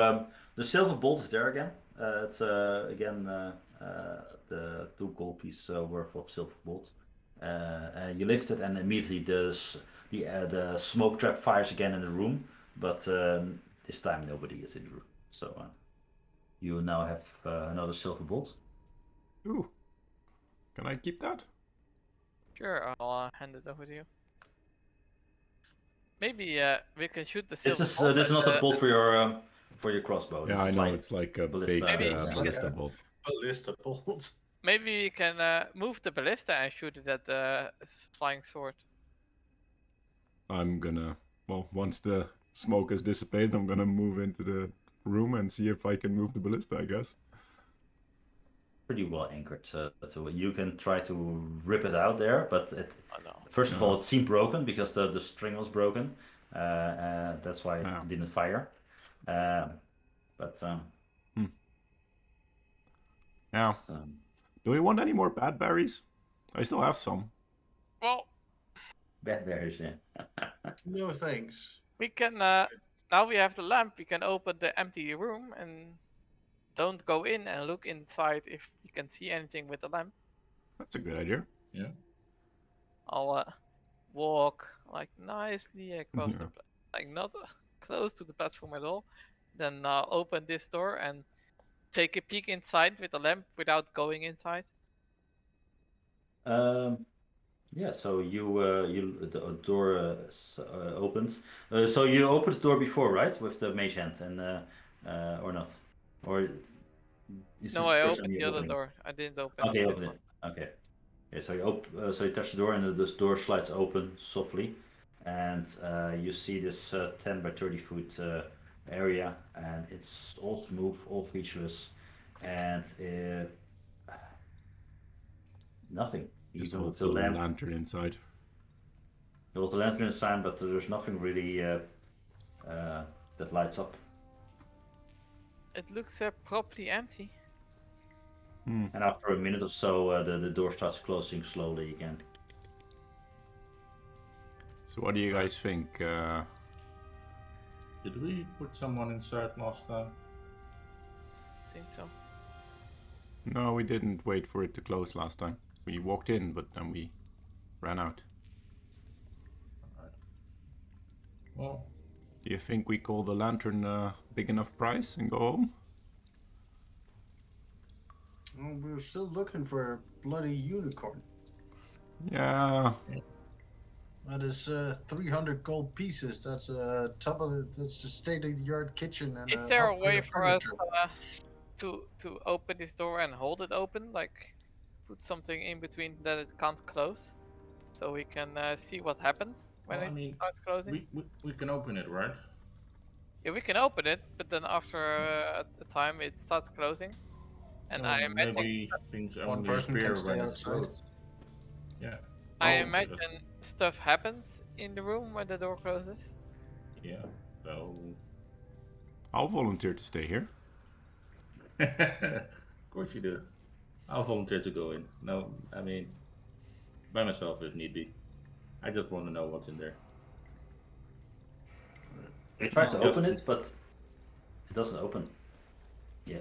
the silver bolt is there again. It's again the 2 gold pieces worth of silver bolt. And you lift it, and immediately the smoke trap fires again in the room. But this time nobody is in the room. So you now have another silver bolt. Ooh. Can I keep that? Sure, I'll hand it over to you. Maybe we can shoot the silver This bolt is at not a the- bolt for your crossbow. Yeah, This I is know, like it's like a ballista. big Maybe- ballista bolt. Ballista bolt. Maybe we can move the ballista and shoot it at the flying sword. I'm gonna... Well, once the smoke has dissipated, I'm gonna move into the room and see if I can move the ballista, I guess. Pretty well anchored, so you can try to rip it out there, but Oh no. first of all it seemed broken because the string was broken. That's why it Yeah. didn't fire. But Now, it's, do we want any more bad berries? I still have some. Well, Bad berries, yeah. No thanks. we can. Now we have the lamp. We can open the empty room and don't go in and look inside if you can see anything with the lamp. That's a good idea. Yeah. I'll walk like nicely across Yeah. like not close to the platform at all. Then open this door and take a peek inside with the lamp without going inside. Yeah, so the door opens. So you opened the door before, right, with the mage hand, and or not, or is this No, the I first time opened the you're other opening? door. I didn't open Okay, this open one. it. Okay. Yeah, so so you touch the door, and this door slides open softly, and you see this 10 by 30 foot area, and it's all smooth, all featureless, and nothing. Just Even hold with the the lamp, lantern inside. there was a lantern inside, but there's nothing really that lights up. It looks properly empty. And after a minute or so, the door starts closing slowly again. So what do you guys think? Did we put someone inside last time? I think so. No, we didn't wait for it to close last time. We walked in, but then we ran out. Alright. Well, Do you think we call the lantern a big enough price and go home? Well, we're still looking for a bloody unicorn. Yeah. That is 300 gold pieces. That's that's a state-of-the-art kitchen and. Is there a upgrade way of for us furniture. to open this door and hold it open, like put something in between that it can't close, so we can see what happens when well, it starts closing? we can open it, right? Yeah, we can open it, but then after a time it starts closing, and Well, I imagine maybe things One only person can appear stay when it's outside. closed. Yeah. I Oh, imagine stuff happens in the room when the door closes. Yeah. So. I'll volunteer to stay here. Of course you do. I'll volunteer to go in. No, I mean, by myself if need be. I just want to know what's in there. We tried to Oh, open it, but it doesn't open. Yeah.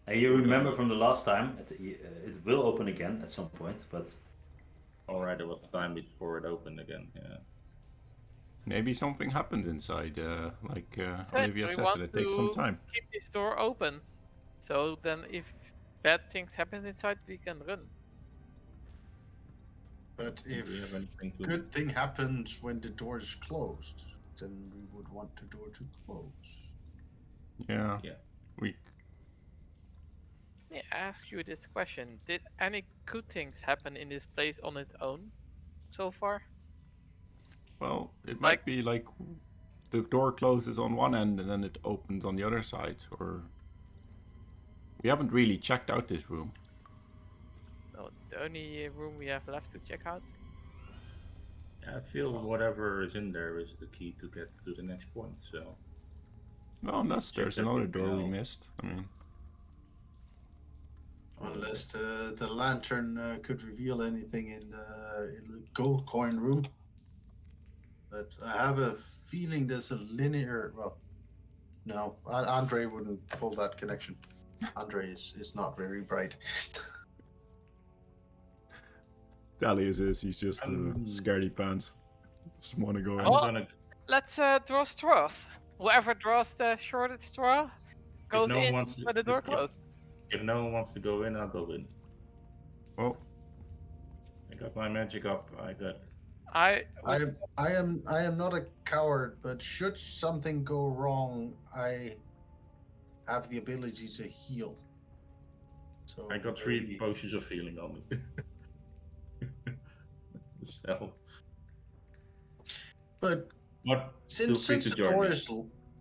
And you remember from the last time, it will open again at some point, but. Alright, there was time before it opened again. Yeah. Maybe something happened inside, like So Olivia we said, want that it takes some to time. keep this door open, so then if bad things happen inside, we can run. But Do we have if anything to good thing happens when the door is closed, then we would want the door to close. Yeah. Yeah. We Let me ask you this question: did any good things happen in this place on its own so far? Well, it might be like the door closes on one end and then it opens on the other side, or we haven't really checked out this room. No, it's the only room we have left to check out. I feel whatever is in there is the key to get to the next point, so. Well, unless there's Check another everything door we out. missed. I mean, Unless the lantern could reveal anything in the gold coin room. But I have a feeling there's a linear. Well, no, Andre wouldn't pull that connection. Andre is not very bright. Dalius is, he's just scaredy pants. Just want to go in. I'm Oh. gonna. Let's draw straws. Whoever draws the shortest straw goes no one in wants to- when the door if- closed. If no one wants to go in, I'll go in. Well, I got my magic up. I got. I am not a coward, but should something go wrong, I have the ability to heal. So I got 3 maybe- potions of healing on me. So. But What? since free to the join door me. is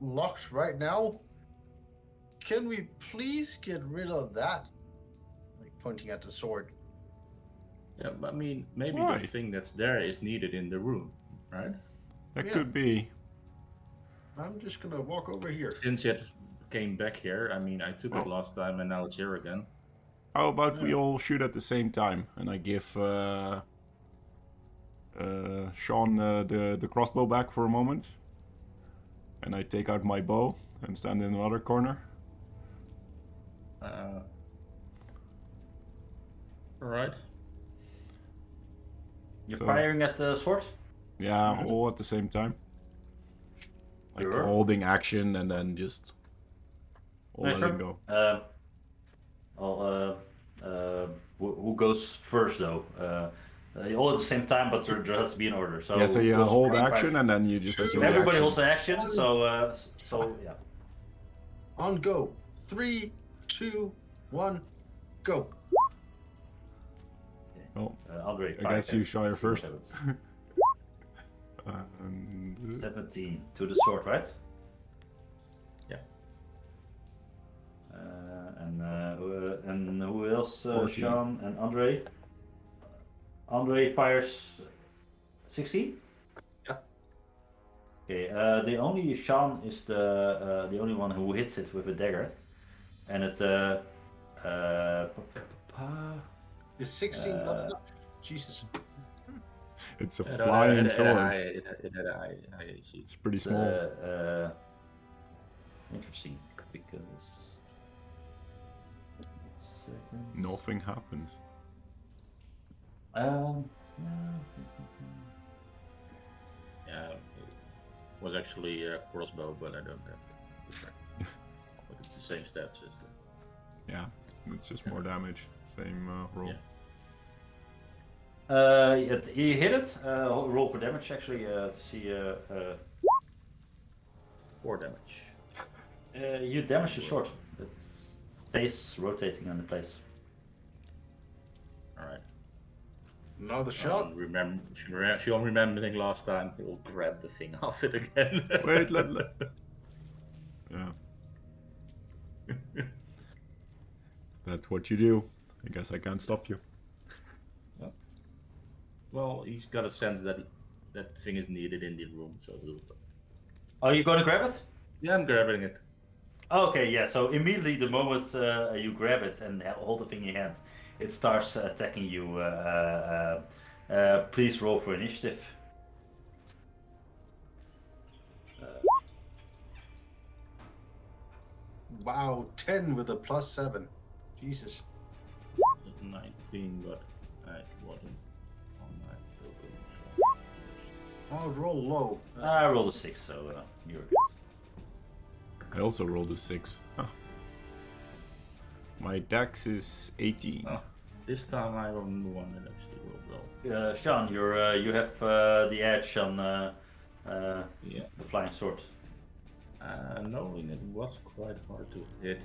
locked right now, can we please get rid of that? Like pointing at the sword. Yeah, but I mean, maybe Why? the thing that's there is needed in the room, right? that Yeah. could be. I'm just gonna walk over here. Since it came back here, I mean, I took it Oh. last time and now it's here again. How about we all shoot at the same time, and I give Sean the crossbow back for a moment. And I take out my bow and stand in another corner. Alright. You're firing at the sword? Yeah, all at the same time. Like Sure. holding action and then just all letting go. Who goes first though? All at the same time, but there has to be an order. So Yeah, so you hold action and then you just as you everybody reaction. holds action. So yeah. On go. 3, 2, 1, go. Well, Andre, I guess you fire first. 17 to the sword, right? Yeah. And who else? 14. Sean and Andre. Andre fires 16. Yeah. Okay. The only Sean is the only one who hits it with a dagger, and it Is 16 not enough? Jesus. It's a flying sword. It's It's pretty small. Interesting because seconds. Nothing happens. Yeah, it was actually a crossbow, but I don't have it. But it's the same stats as the... Yeah, it's just more damage. Same roll. Yeah. He hit it. Roll for damage actually to see. 4 damage. You damage the sword. It stays rotating on the place. Alright. Another shot. She'll remember last time. He will grab the thing off it again. Wait, let. Yeah. That's what you do. I guess I can't stop you. Well, he's got a sense that that thing is needed in the room, so he'll... Are you going to grab it? Yeah, I'm grabbing it. Okay, yeah. So immediately the moment you grab it and hold the thing in your hand, it starts attacking you. Please roll for initiative. Wow, 10 with a +7. Jesus. 19, but I wasn't on my program. I'll roll low. I rolled a 6, so you're good. I also rolled a 6. Huh. My dex is 18. Oh, this time I am the one that actually rolled well. Sean, you have the edge on the flying sword. Knowing it was quite hard to hit.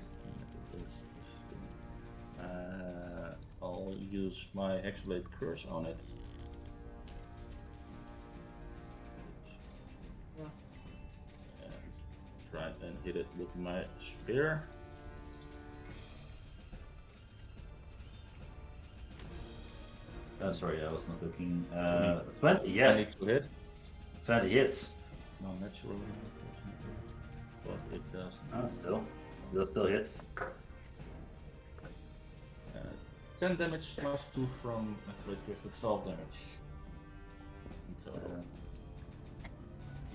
I'll use my Hexblade Curse on it. And try and hit it with my spear. Sorry, I was not looking. 20, yeah. 20 to hit. 20 hits. No, naturally, but it does. Still hits. 10 damage plus 2 from Hexblade Curse with 12 damage. So,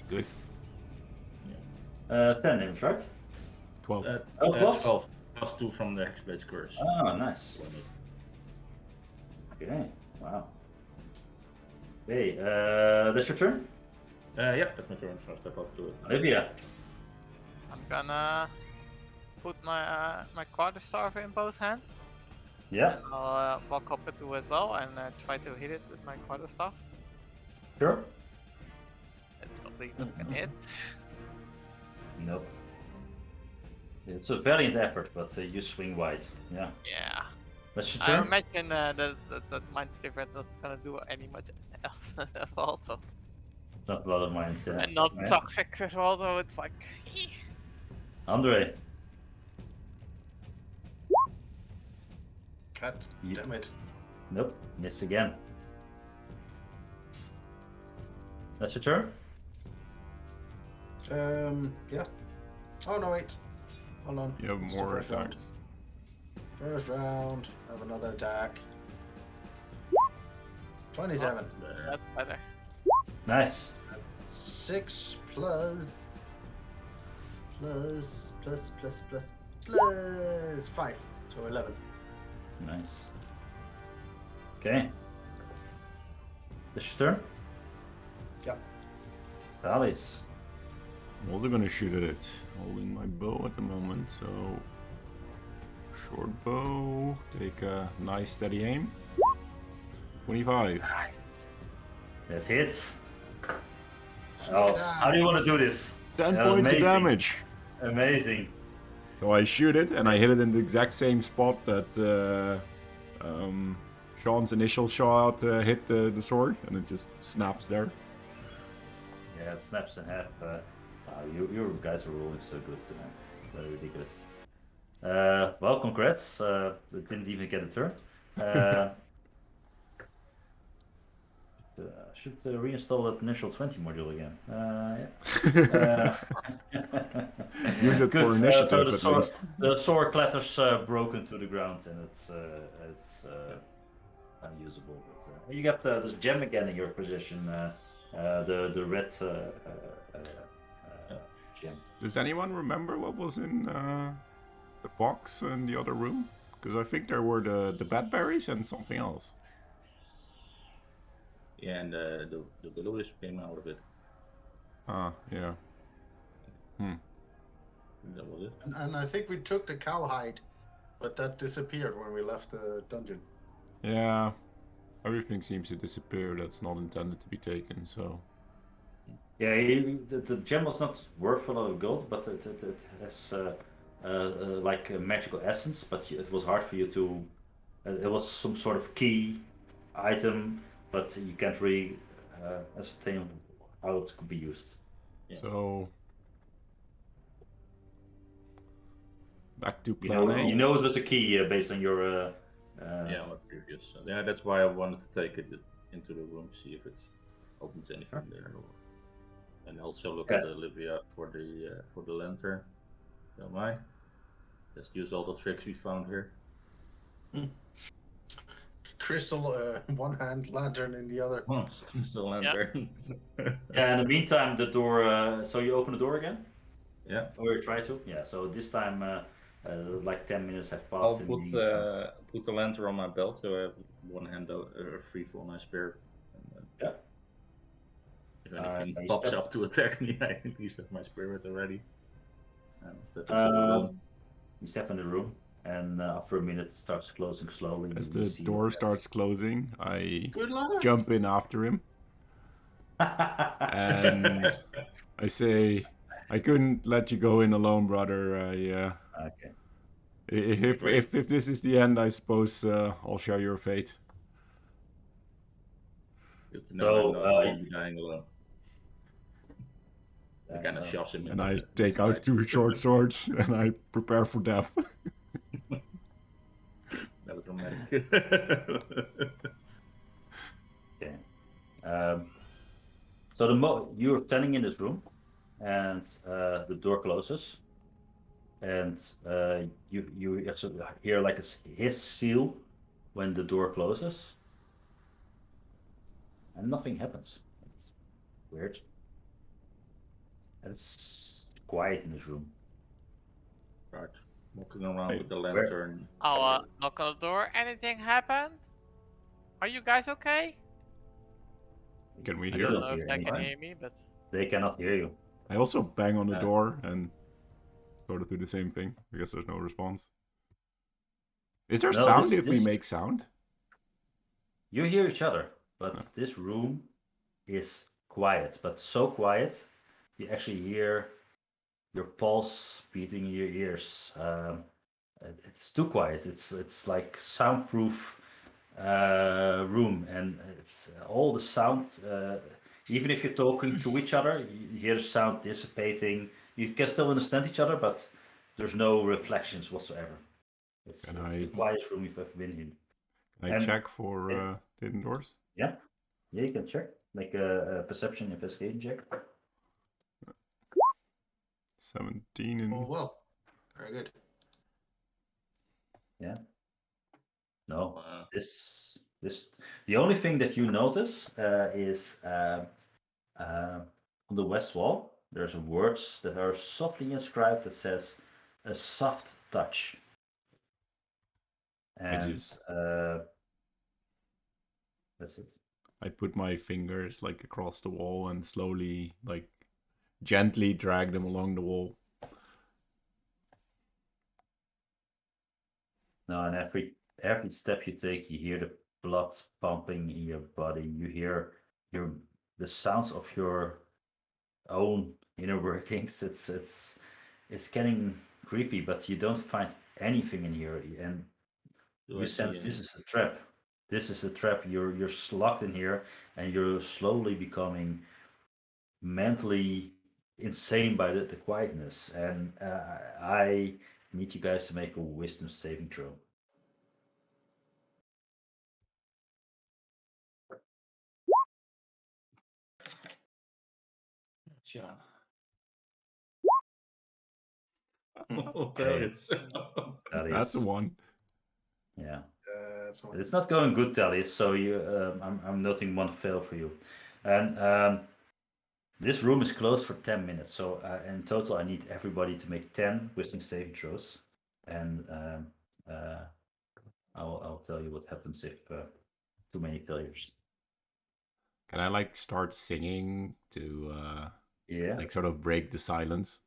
Good. Yeah. 10 damage, right? 12. 12 plus 2 from the Hexblade Curse. Oh, nice. Okay, wow. Okay, that's your turn? Yeah, that's my turn, so I'll step up to it. Olivia. I'm gonna put my my quarterstaff in both hands. Yeah, And I'll walk up to as well and try to hit it with my quarterstaff. sure. It's probably not gonna hit. Nope. It's a valiant effort, but you swing wide. Yeah. Yeah. That's your I turn? imagine that mine's different, not gonna do any much else as well, so. Not a lot of mines, yeah. And not Yeah. toxic as well, so it's like. Andre. God damn it. Nope, miss again. That's your turn? Yeah. Oh no, wait. Hold on. You have It's the more first round. attacks. First round. Have another attack. 27. That's better. That's better. Nice. 6 plus 5, so 11. Nice. Okay. This your turn? Yep. Alice. I'm also gonna shoot at it. Holding my bow at the moment, so short bow. Take a nice steady aim. 25. Nice. That hits. Oh, how do you want to do this? 10 points of damage. Amazing. So I shoot it, and I hit it in the exact same spot that Sean's initial shot hit the sword, and it just snaps there. Yeah, it snaps in half. You guys are rolling so good tonight. It's ridiculous. Well, congrats. It didn't even get a turn. Should reinstall that initial 20 module again. Yeah. Use it for initiative at least. The sword clatters broken to the ground, and it's unusable. But you got this gem again in your position. The red gem. Does anyone remember what was in the box in the other room? Because I think there were the bad berries and something else. Yeah, and the balloons came out of it. Ah, yeah. That was it. And I think we took the cowhide, but that disappeared when we left the dungeon. Yeah. Everything seems to disappear that's not intended to be taken, so... Yeah, the gem was not worth a lot of gold, but it has like a magical essence, but it was hard for you to... it was some sort of key item, but you can't really ascertain how it could be used. Yeah. So... Back to plan A. You know it was a key based on your... yeah, my previous... yeah, that's why I wanted to take it into the room, see if it opens anything there. And also look at Olivia for the lantern. Don't mind. Just use all the tricks we found here. Crystal, one hand, lantern in the other. Crystal lantern. Yeah, in the meantime, the door. So you open the door again? Yeah. Or you try to? Yeah. So this time, like 10 minutes have passed. I'll put the lantern on my belt, so I have one hand free for my spear. And, yeah. If anything pops up to attack me, I at least have my spirit already. You step in the room, and after a minute, it starts closing slowly. As the door starts closing, I Good luck. jump in after him. And I say, I couldn't let you go in alone, brother. Okay. If this is the end, I suppose I'll share your fate. You'll be dying alone. I kind of shoves him. And I take out 2 short swords and I prepare for death. That was dramatic. Okay. So you're standing in this room, and the door closes, and you actually hear like a hiss seal when the door closes, and nothing happens. It's weird. And it's quiet in this room. Right. Walking around with the lantern. I'll knock on the door. Anything happened? Are you guys okay? Can we I hear? don't know if they can hear me, but they cannot hear you. I also bang on the door and sort of do the same thing. I guess there's no response. Is there sound if we make sound? You hear each other, but this room is quiet, but so quiet you actually hear your pulse beating in your ears. It's too quiet. It's like soundproof room, and it's all the sound. Even if you're talking to each other, you hear the sound dissipating. You can still understand each other, but there's no reflections whatsoever. It's the quietest room you've ever been in. Can I check for hidden doors? Yeah, you can check. Like a perception investigation check. 17 and... Oh, well. Very good. Yeah. No. This the only thing that you notice is On the west wall, there's words that are softly inscribed that says a soft touch. And that's it. I put my fingers like across the wall and slowly, like gently drag them along the wall. Now, and every step you take, you hear the blood pumping in your body. You hear the sounds of your own inner workings. It's getting creepy, but you don't find anything in here, and you sense this is a trap. This is a trap. You're locked in here, and you're slowly becoming mentally insane by the quietness. And I need you guys to make a wisdom saving throw. John. Oh, That's the one. Yeah. It's not going good, Tally. So I'm noting one fail for you, and this room is closed for 10 minutes. So in total, I need everybody to make 10 wisdom saving throws, and I'll tell you what happens if too many failures. Can I like start singing to like sort of break the silence?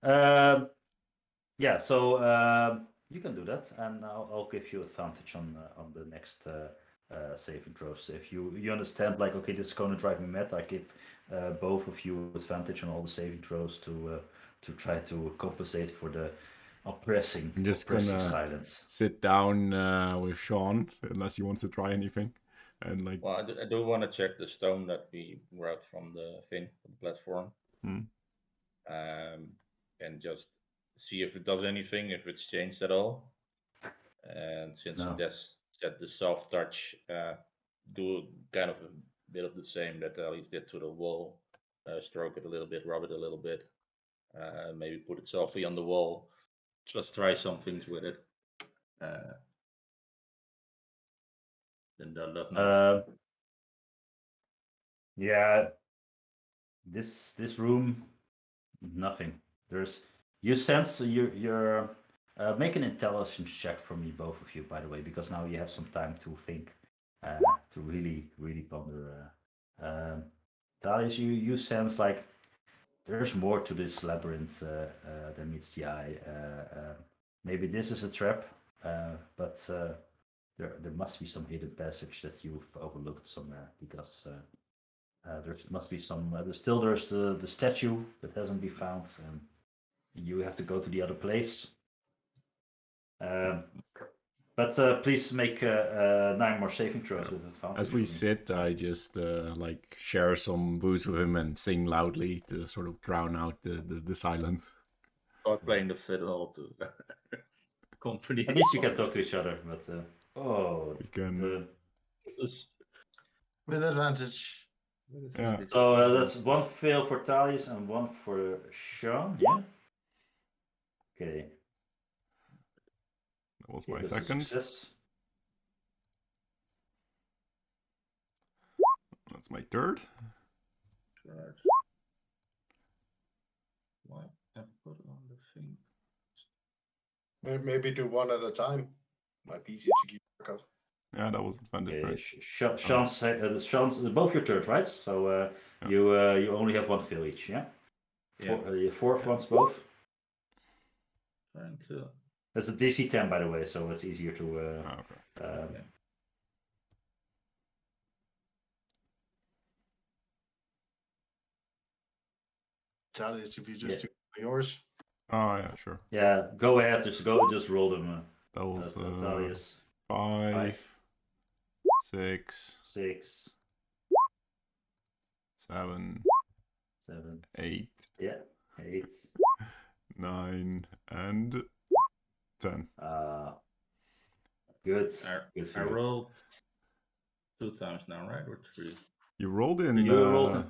Yeah. So you can do that, and I'll give you advantage on the next saving throws. If you understand, like, okay, this is going to drive me mad, I give both of you advantage on all the saving throws to try to compensate for the oppressing silence. Sit down with Sean, unless he wants to try anything. And like, well, I do want to check the stone that we wrote from the thing, from the platform, and just see if it does anything, if it's changed at all. And since it does set the soft touch, do kind of a bit of the same that Alice did to the wall, stroke it a little bit, rub it a little bit, maybe put it softly on the wall. Just try some things with it. Then that does not. Yeah, this room, nothing. You sense you're make an intelligence check for me, both of you, by the way, because now you have some time to think, to really ponder. Thalius, you sense like there's more to this labyrinth than meets the eye. Maybe this is a trap, but there must be some hidden passage that you've overlooked somewhere, because there must be some. There's the statue that hasn't been found, and you have to go to the other place. But please make 9 more saving throws with advantage. As we sit, I just like share some booze with him and sing loudly to sort of drown out the silence. Start playing the fiddle to company. At least you can talk to each other, but we can with advantage. Yeah. So that's 1 fail for Thalius and 1 for Sean. Yeah. Okay. That was my second. That's my third. What I put on the thing? Maybe do one at a time. Might be easier to keep track of. Yeah, that was advantage, right? Sean's both your turns, right? So you only have 1 fail each, yeah? Your fourth ones both? Trying to... That's a DC 10, by the way, so it's easier to... okay. Thalius, if you just do yours. Oh yeah, sure. Yeah, go ahead. Just roll them. That was 5, 6, 7, 8. Yeah, 8, 9, and 10. Good. I rolled 2 times now, right, or 3? You rolled in. You rolled.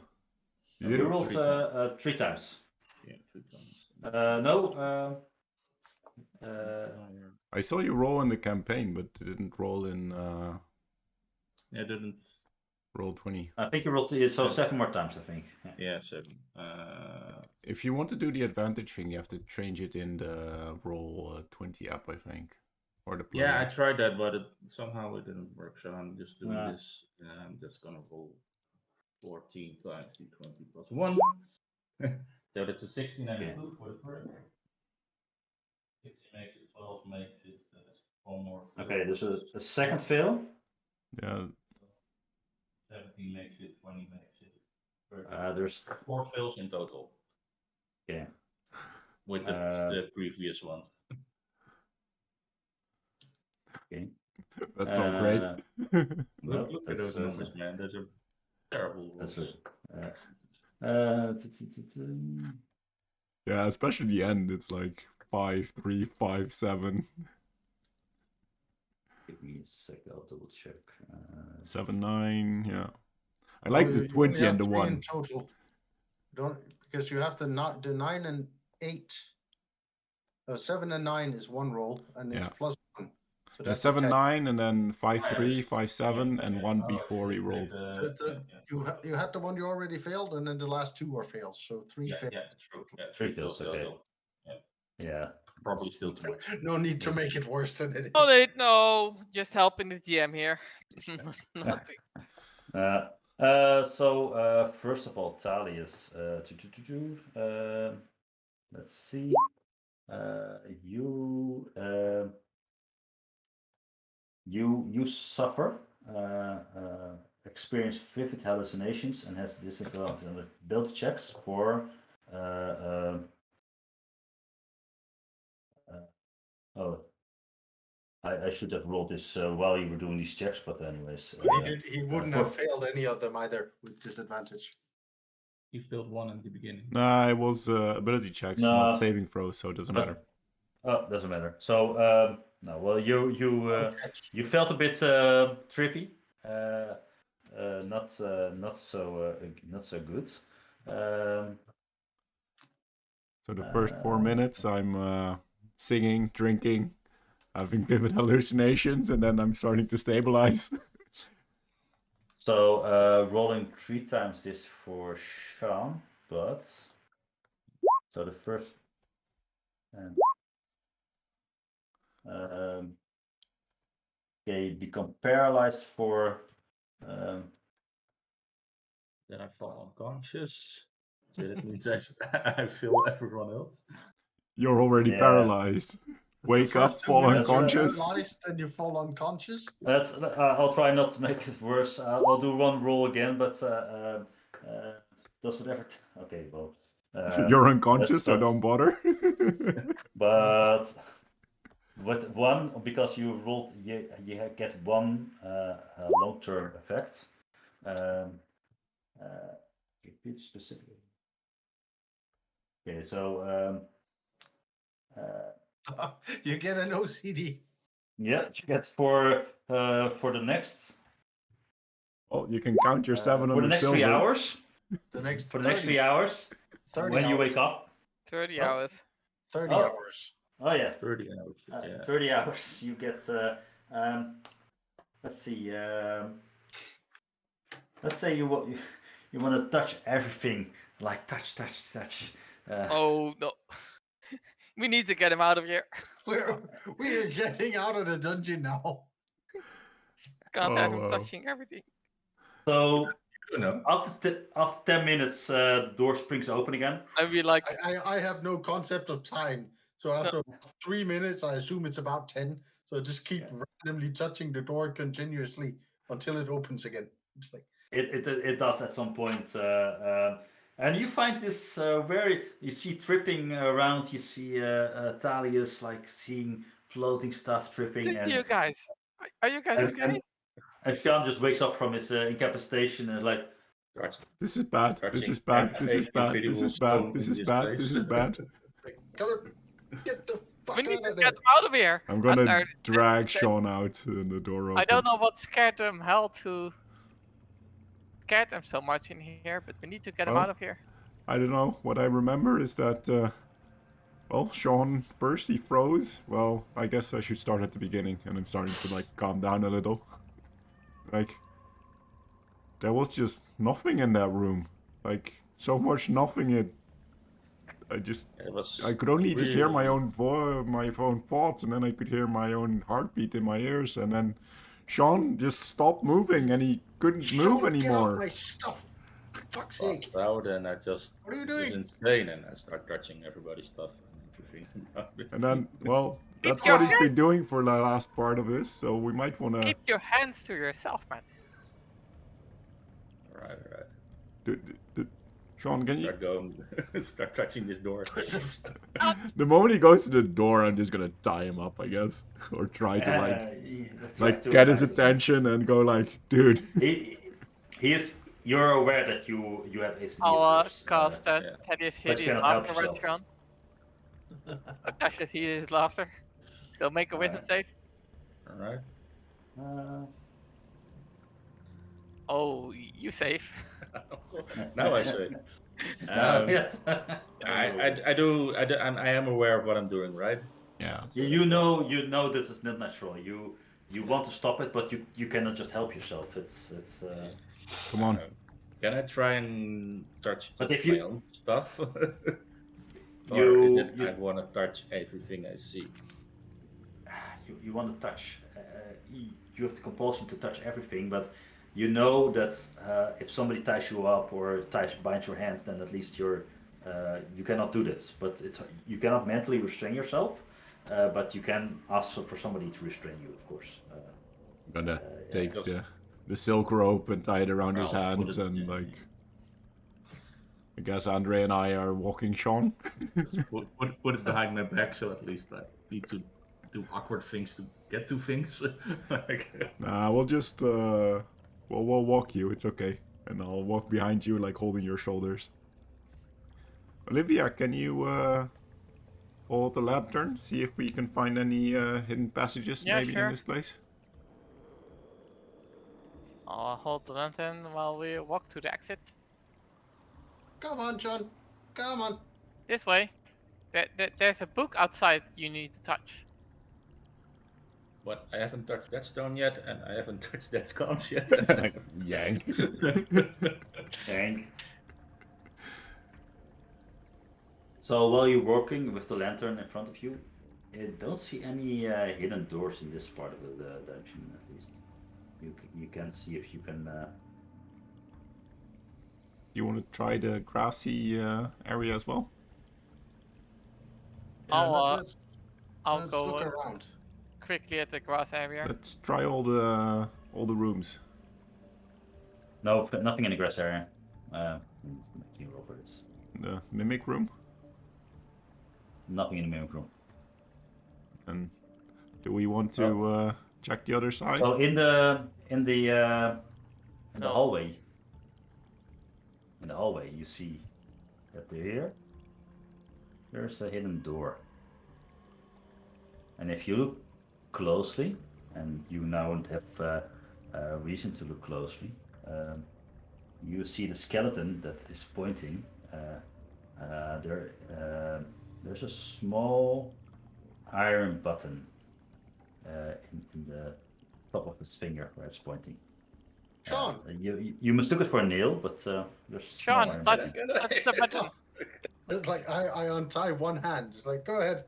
You rolled 3 times. Yeah, 3 times. No. I saw you roll in the campaign, but you didn't roll in. Yeah, I didn't. Roll 20. I think you rolled it, so 7 more times, I think. Yeah, 7. If you want to do the advantage thing, you have to change it in the roll 20 app, I think. Or the plugin. Yeah, I tried that, but somehow it didn't work. So I'm just doing this. I'm just gonna roll 14 times d20 plus 1. So that's a 16 and a 2 for the first. 16 makes it 12, makes it 1 more. Okay, there's a second fail. Yeah. 17 makes it, 20 makes it. There's 4 fails in total. Okay. With the previous one. Okay. That's not great. No, look at those numbers, man. Those are terrible rolls. That's right. Yeah, especially the end. It's like 5, 3, 5, 7. Give me a sec, I'll double check. 7, 9, yeah. I like the 20 and the 1. In total. Because you have the 9 and 8. 7 and 9 is 1 roll, and it's plus 1. So that's 7, 9, and then 5, 3, 5, 7, and 1 before he rolled. You had the one you already failed, and then the last 2 are fails. So 3 fails. Yeah, true. Yeah, 3 fails, okay. Yeah. Probably still too much. No need to make it worse than it is. Oh, no, just helping the GM here. Nothing. So first of all, Thalius, let's see. You suffer, experience vivid hallucinations, and has disadvantage on the ability checks for. I should have rolled this while you were doing these checks, but anyways. He wouldn't have failed any of them either with disadvantage. He failed 1 in the beginning. Nah, it was ability checks, not saving throws, so it doesn't matter. Oh, doesn't matter. So no, well, you felt a bit trippy, not so good. So the first 4 minutes, I'm singing, drinking, having vivid hallucinations, and then I'm starting to stabilize. So rolling 3 times this for Sean, but so the first. Okay, become paralyzed for. Then I fall unconscious. So that means I feel everyone else. You're already paralyzed. Wake up, fall unconscious. Then you fall unconscious. That's. I'll try not to make it worse. I'll do 1 roll again, but does whatever. Okay, well. You're unconscious, so don't bother. But with 1, because you rolled, you get 1 long-term effect. Repeat specifically. Okay, so you get an OCD. Yeah, you get for the next. Well, you can count your 700 for the next silver. 3 hours. The next for the next 3 hours. 30 when hours. you wake up. 30 hours. 30 hours. Oh yeah. 30 hours. Yeah. 30 hours. You get. Let's see. Let's say you want to touch everything, like touch. Oh no. We need to get him out of here. We're getting out of the dungeon now. Can't have him touching everything. So after 10 minutes, the door springs open again. I'd be like, I have no concept of time. So after 3 minutes, I assume it's about 10. So I just keep randomly touching the door continuously until it opens again. It's like it does at some point. And you find this you see tripping around, you see Thalius like seeing floating stuff tripping. And you guys, are you guys okay? And Sean just wakes up from his incapacitation and like, this is bad, this is bad, this is bad, this is bad, this is bad, this is bad. Get the fuck We need to out of get there. him out of here. I'm gonna drag Sean out and the door opens. I don't know what scared them scared them so much in here, but we need to get him out of here. I don't know. What I remember is that, well, Sean first he froze. Well, I guess I should start at the beginning, and I'm starting to like calm down a little. Like, there was just nothing in that room. Like, so much nothing. I could only just hear my own thoughts, and then I could hear my own heartbeat in my ears, and then Sean just stopped moving, and he couldn't move anymore. Get off my stuff! Fuck's sake! Out, and I just what are you doing? Was insane, and I start touching everybody's stuff and everything. And then, well, that's what he's been doing for the last part of this, so we might want to... Keep your hands to yourself, man. Alright. Sean, can you... Start touching this door. The moment he goes to the door, I'm just gonna tie him up, I guess. Or try to, get his attention and go like, dude. He is... You're aware that you have ACD. I'll cast Thaddeus Hideous Laughter right Sean. Thaddeus Hideous Laughter. So make a wisdom save. Alright. Oh, you save. Now I save. Yes. I am aware of what I'm doing, right? Yeah. You know this is not natural. You want to stop it, but you cannot just help yourself. It's Come on. Can I try and touch But if my you- own stuff? Or You- is it I want to touch everything I see? you want to touch. You have the compulsion to touch everything, but you know that if somebody ties you up or binds your hands, then at least you cannot do this. But you cannot mentally restrain yourself, but you can ask for somebody to restrain you, of course. I'm gonna take the silk rope and tie it around his hands and like... I guess Andre and I are walking Sean. put it behind my back, so at least I need to do awkward things to get to things. Nah, we'll just we'll walk you. It's okay, and I'll walk behind you, like holding your shoulders. Olivia, can you hold the lantern? See if we can find any hidden passages maybe in this place. I'll hold the lantern while we walk to the exit. Come on, John. Come on. This way. There's a book outside you need to touch. But I haven't touched that stone yet, and I haven't touched that sconce yet. Yank. Yank. So while you're walking with the lantern in front of you, you don't see any hidden doors in this part of the dungeon, at least. You can see if you can... You want to try the grassy area as well? I'll let's go look around. quickly at the grass area. Let's try all the rooms. No, nothing in the grass area. I'm just making roll for this. The mimic room. Nothing in the mimic room. And do we want to check the other side? So in the hallway. In the hallway, you see that there's a hidden door. And if you look closely, and you now have reason to look closely, you see the skeleton that is pointing. There's a small iron button in the top of his finger where it's pointing. Sean! You mistook it for a nail, but there's Sean, that's the button. It's like I untie one hand. It's like, go ahead.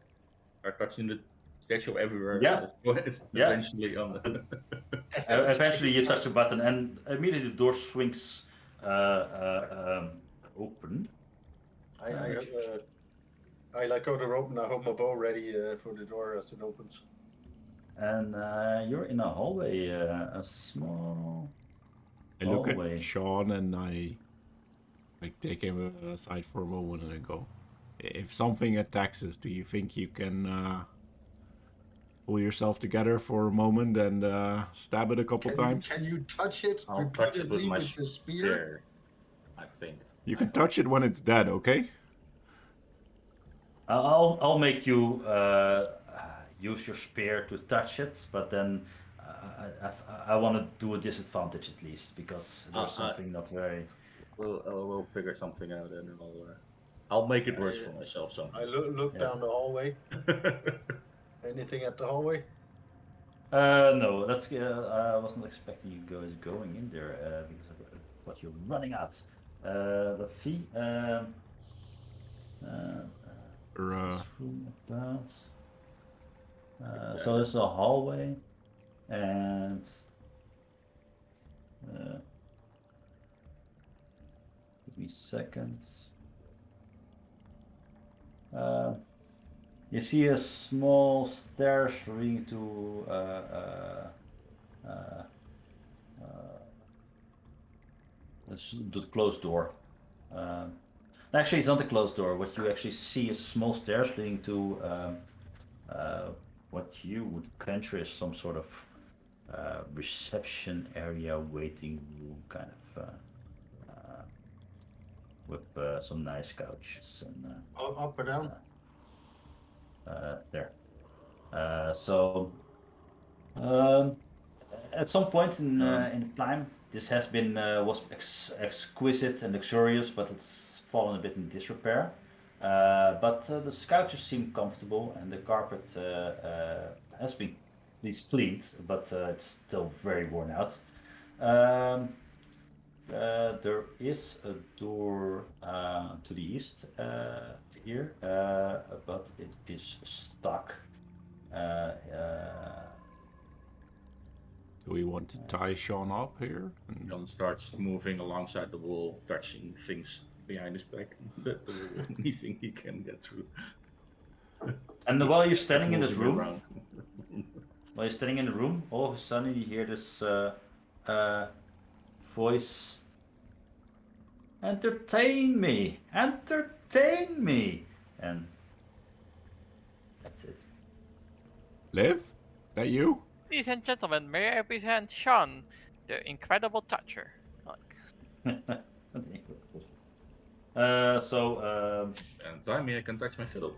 Start touching the statue everywhere. Yeah. Eventually on the... Eventually you touch the button and immediately the door swings open. I let go the rope and I hold my bow ready for the door as it opens. And you're in a hallway, a small I look hallway. at Sean and I take him aside for a moment and I go, if something attacks us, do you think you can pull yourself together for a moment and stab it a couple times? Can you touch it I'll touch it with my the spear? I think. You can touch it when it's dead, okay? I'll make you use your spear to touch it, but then I want to do a disadvantage at least because there's something not very. We'll figure something out and I'll make it worse for myself somehow. I look down the hallway. Anything at the hallway? No, that's I wasn't expecting you guys going in there because but you're running out. Let's see. What's this room about? So there's a hallway, and give me seconds. You see a small stairs leading to the closed door. Actually, it's not a closed door. What you actually see is small stairs leading to what you would venture is some sort of reception area, waiting room, kind of, with some nice couches and Up or down? there. So at some point in time, this has been was exquisite and luxurious, but it's fallen a bit in disrepair. But the couches seem comfortable, and the carpet has been at least cleaned, but it's still very worn out. There is a door to the east here, but it is stuck. Do we want to tie Sean up here? Sean starts moving alongside the wall, touching things behind his back. The only thing he can get through. And while you're standing in this room, all of a sudden you hear this voice. Entertain me! Entertain me! And that's it. Liv? Is that you? Ladies and gentlemen, may I present Sean, the incredible toucher. And I can touch my fiddle.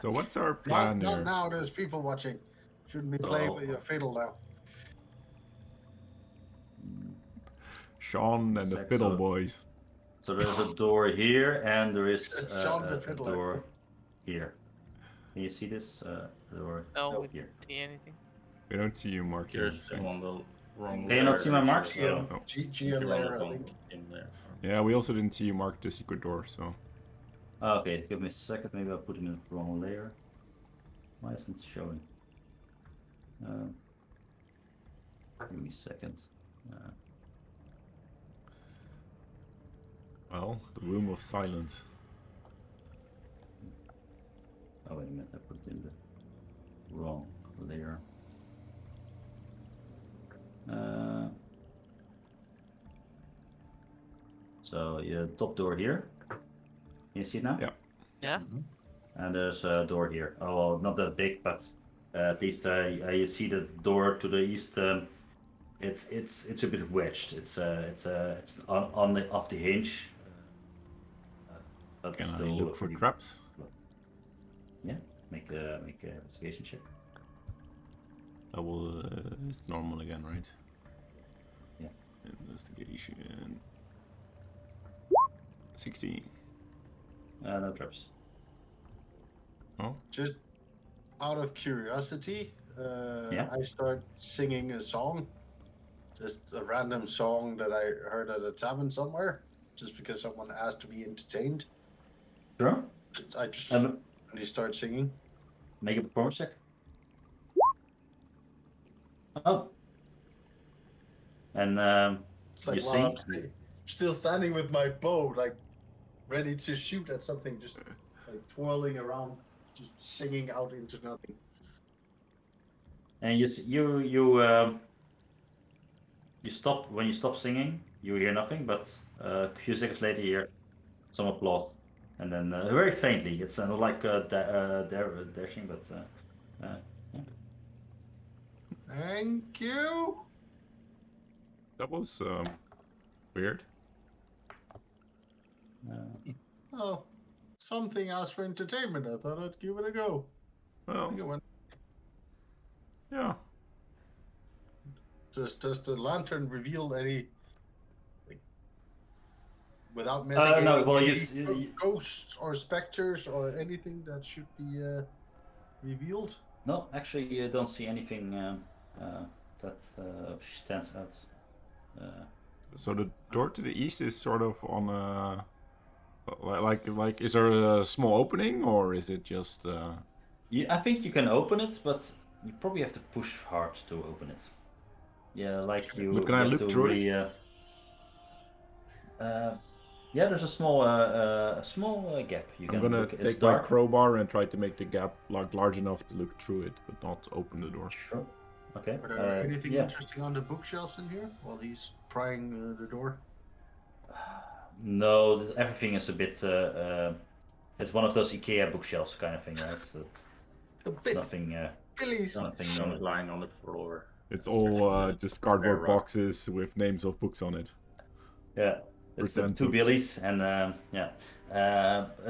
So what's our plan here? Not now, there's people watching. Shouldn't be playing with your fiddle now. Sean and the Fiddle Boys. So there's a door here, and there is a door here. Can you see this door? No, we here. don't see anything. We don't see you, Mark. There's on the wrong. Can you not see my marks? GM layer, I think. Yeah, we also didn't see you mark the secret door, so. Okay, give me a second. Maybe I'll put it in the wrong layer. Why isn't it showing? Give me a second. Well, the room of silence. Oh wait a minute, I put it in the wrong layer. So yeah, top door here. Can you see it now? Yeah. Yeah. And there's a door here. Oh, well, not that big, but at least you see the door to the east. It's a bit wedged. It's on the off the hinge. But Can I still look for traps? Yeah, make a investigation check. That will it's normal again, right? Yeah. Investigation. 16. No traps. Oh. Just out of curiosity, Yeah? I start singing a song. Just a random song that I heard at a tavern somewhere, just because someone asked to be entertained. Sure. I just randomly start singing. Make a performance check. Oh. And It's like you while sing. I'm still standing with my bow, like ready to shoot at something, just like twirling around, just singing out into nothing. And you stop when you stop singing. You hear nothing, but a few seconds later, you hear some applause, and then very faintly. It's not like dashing, but yeah. Thank you. That was weird. Oh, something asked for entertainment. I thought I'd give it a go. Well, yeah. Does the lantern reveal any, like, without mitigating No, well, any ghosts or specters or anything that should be revealed? No, actually, you don't see anything that stands out. So the door to the east is sort of on a... Like, is there a small opening, or is it just... I think you can open it, but you probably have to push hard to open it. Yeah, like you, But can you I have look to through really... yeah, there's a small gap. You I'm can gonna look. It's take my dark. crowbar and try to make the gap like large enough to look through it, but not open the door. Sure. Okay. Are there anything yeah. interesting on the bookshelves in here while he's prying the door? No, everything is a bit. It's one of those IKEA bookshelves kind of thing, right? So it's nothing. Billy's. Nothing. Someone's lying on the floor. It's all just cardboard boxes with names of books on it. Yeah, it's two books. Billies, and yeah.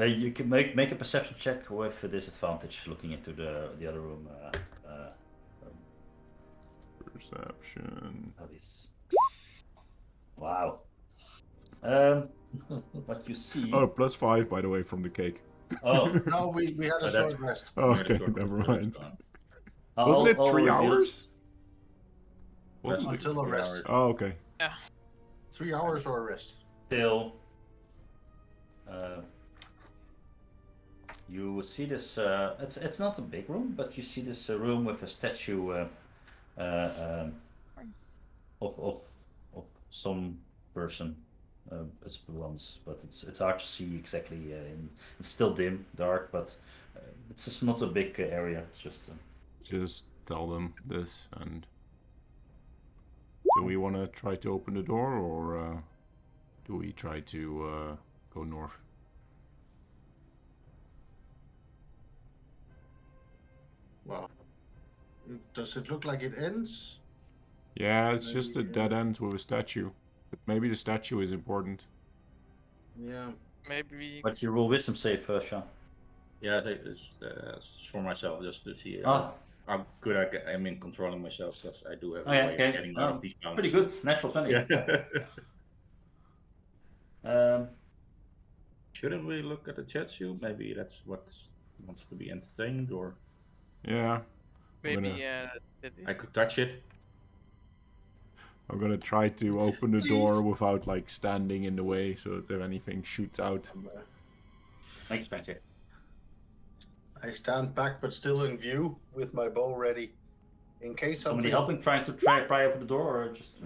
You can make a perception check with a disadvantage looking into the other room. Perception. Wow. What you see. Oh, +5 by the way from the cake. Oh. No, we had a short rest. Oh, okay, never mind. Wasn't it 3 hours? Until a rest. Oh, okay. Yeah. 3 hours or a rest. Still, you see this. It's not a big room, but you see this room with a statue of some person. It's bronze, but it's hard to see exactly. It's still dim, dark, but it's just not a big area. It's just. Just tell them this, and do we want to try to open the door, or do we try to go north? Well, does it look like it ends? Yeah, it's just a dead end with a statue. But maybe the statue is important. Yeah. Maybe. But you roll wisdom save first, Sean. Yeah, it's for myself, just to see Oh. how good I am in controlling myself, because I do have a Oh, yeah, way okay. of getting out of these bounds. Pretty good, natural 20. Yeah. Shouldn't we look at the statue? Maybe that's what wants to be entertained, or Yeah. Maybe I could touch it. I'm gonna try to open the door without like standing in the way, so that if anything shoots out. Make a check. I stand back, but still in view, with my bow ready, in case Somebody something. helping, trying to pry open the door, or just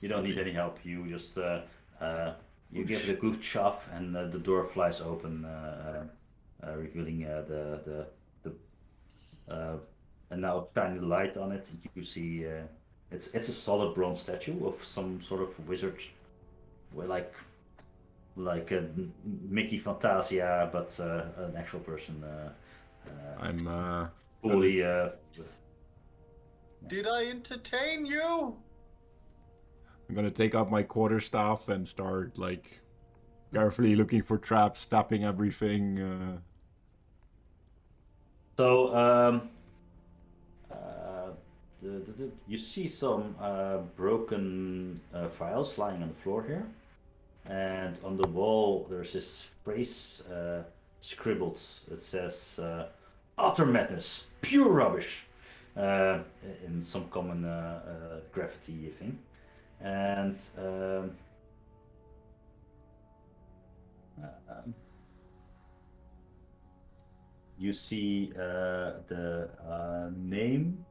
you don't need any help. You just you give it a good shove, and the door flies open, revealing the and now shining light on it. You see it's a solid bronze statue of some sort of wizard, like a Mickey Fantasia, but an actual person. I'm fully. Did I entertain you? I'm gonna take out my quarterstaff and start like carefully looking for traps, tapping everything. So you see some broken files lying on the floor here, and on the wall there's this phrase scribbled. It says utter madness, pure rubbish, in some common graffiti thing, and you see the name.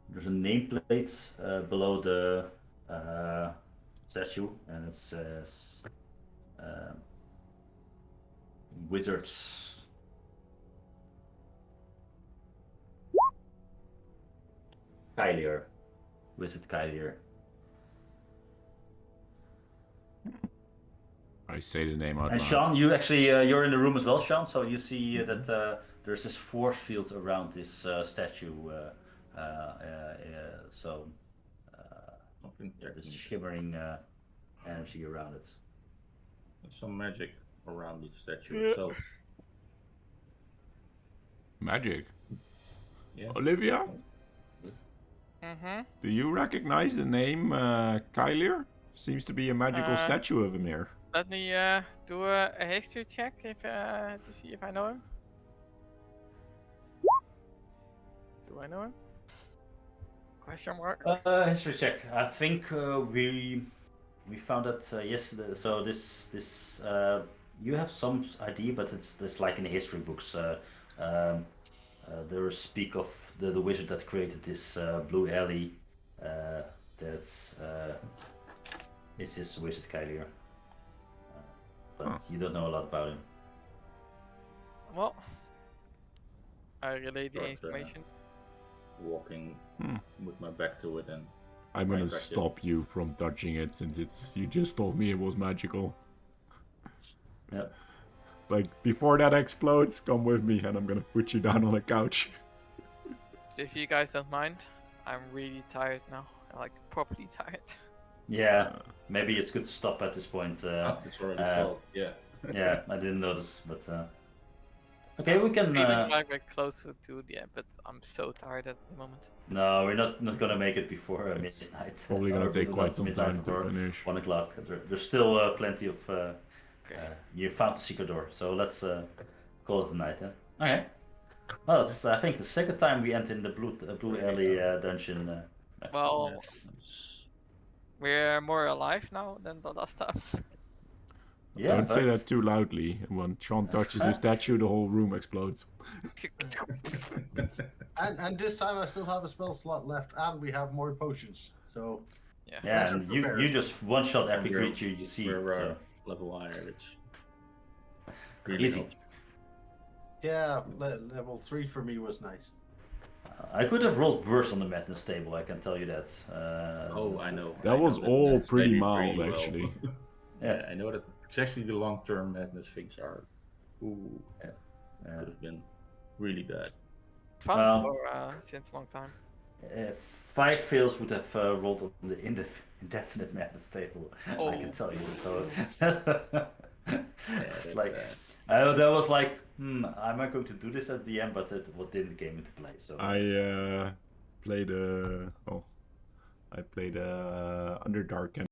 There's a nameplate below the statue, and it says Wizards. Kylier. Wizard Kylier. I say the name out And loud. Sean, you actually you're in the room as well, Sean. So you see that there's this force field around this statue. So there's shimmering energy around it. There's some magic around the statue itself. Magic. Yeah. Olivia, Mm-hmm. do you recognize the name Kylier? Seems to be a magical statue of him here. Let me do a history check if to see if I know him. Do I know him? Question mark. History check. I think we found that yesterday. So this you have some idea, but it's like in the history books. There speak of the wizard that created this blue alley. That is this wizard Kylier. But you don't know a lot about him. Well, I relay the information. Walking with my back to it, and I'm gonna stop you from touching it since you just told me it was magical. Yeah. Like, before that explodes, come with me and I'm gonna put you down on a couch. If you guys don't mind, I'm really tired now. Like, properly tired. Yeah, maybe it's good to stop at this point. It's already 12, yeah. Yeah, I didn't notice, but okay, we can. Like we're closer to the end, but I'm so tired at the moment. No, we're not gonna make it before midnight. Probably gonna take quite some time to finish. 1 o'clock. There's still plenty of. You found the secret door, so let's call it a night. Okay. Well, it's I think the second time we enter in the blue alley dungeon. Well, we're more alive now than the last time. Yeah, don't say that too loudly. When Sean touches his statue, the whole room explodes. and this time I still have a spell slot left, and we have more potions. So yeah, and you just one shot every creature you see. We're level higher. It's really easy. Yeah, level 3 for me was nice. I could have rolled worse on the madness table. I can tell you that. I know. That was all pretty mild, actually. Yeah, I know that. Especially the long-term madness things are. Ooh, could have been really bad. Fun for since a long time. 5 fails would have rolled on the indefinite madness table. Oh. I can tell you. So it's like that was like, am I going to do this at the end? But it didn't came into play. So I played Underdark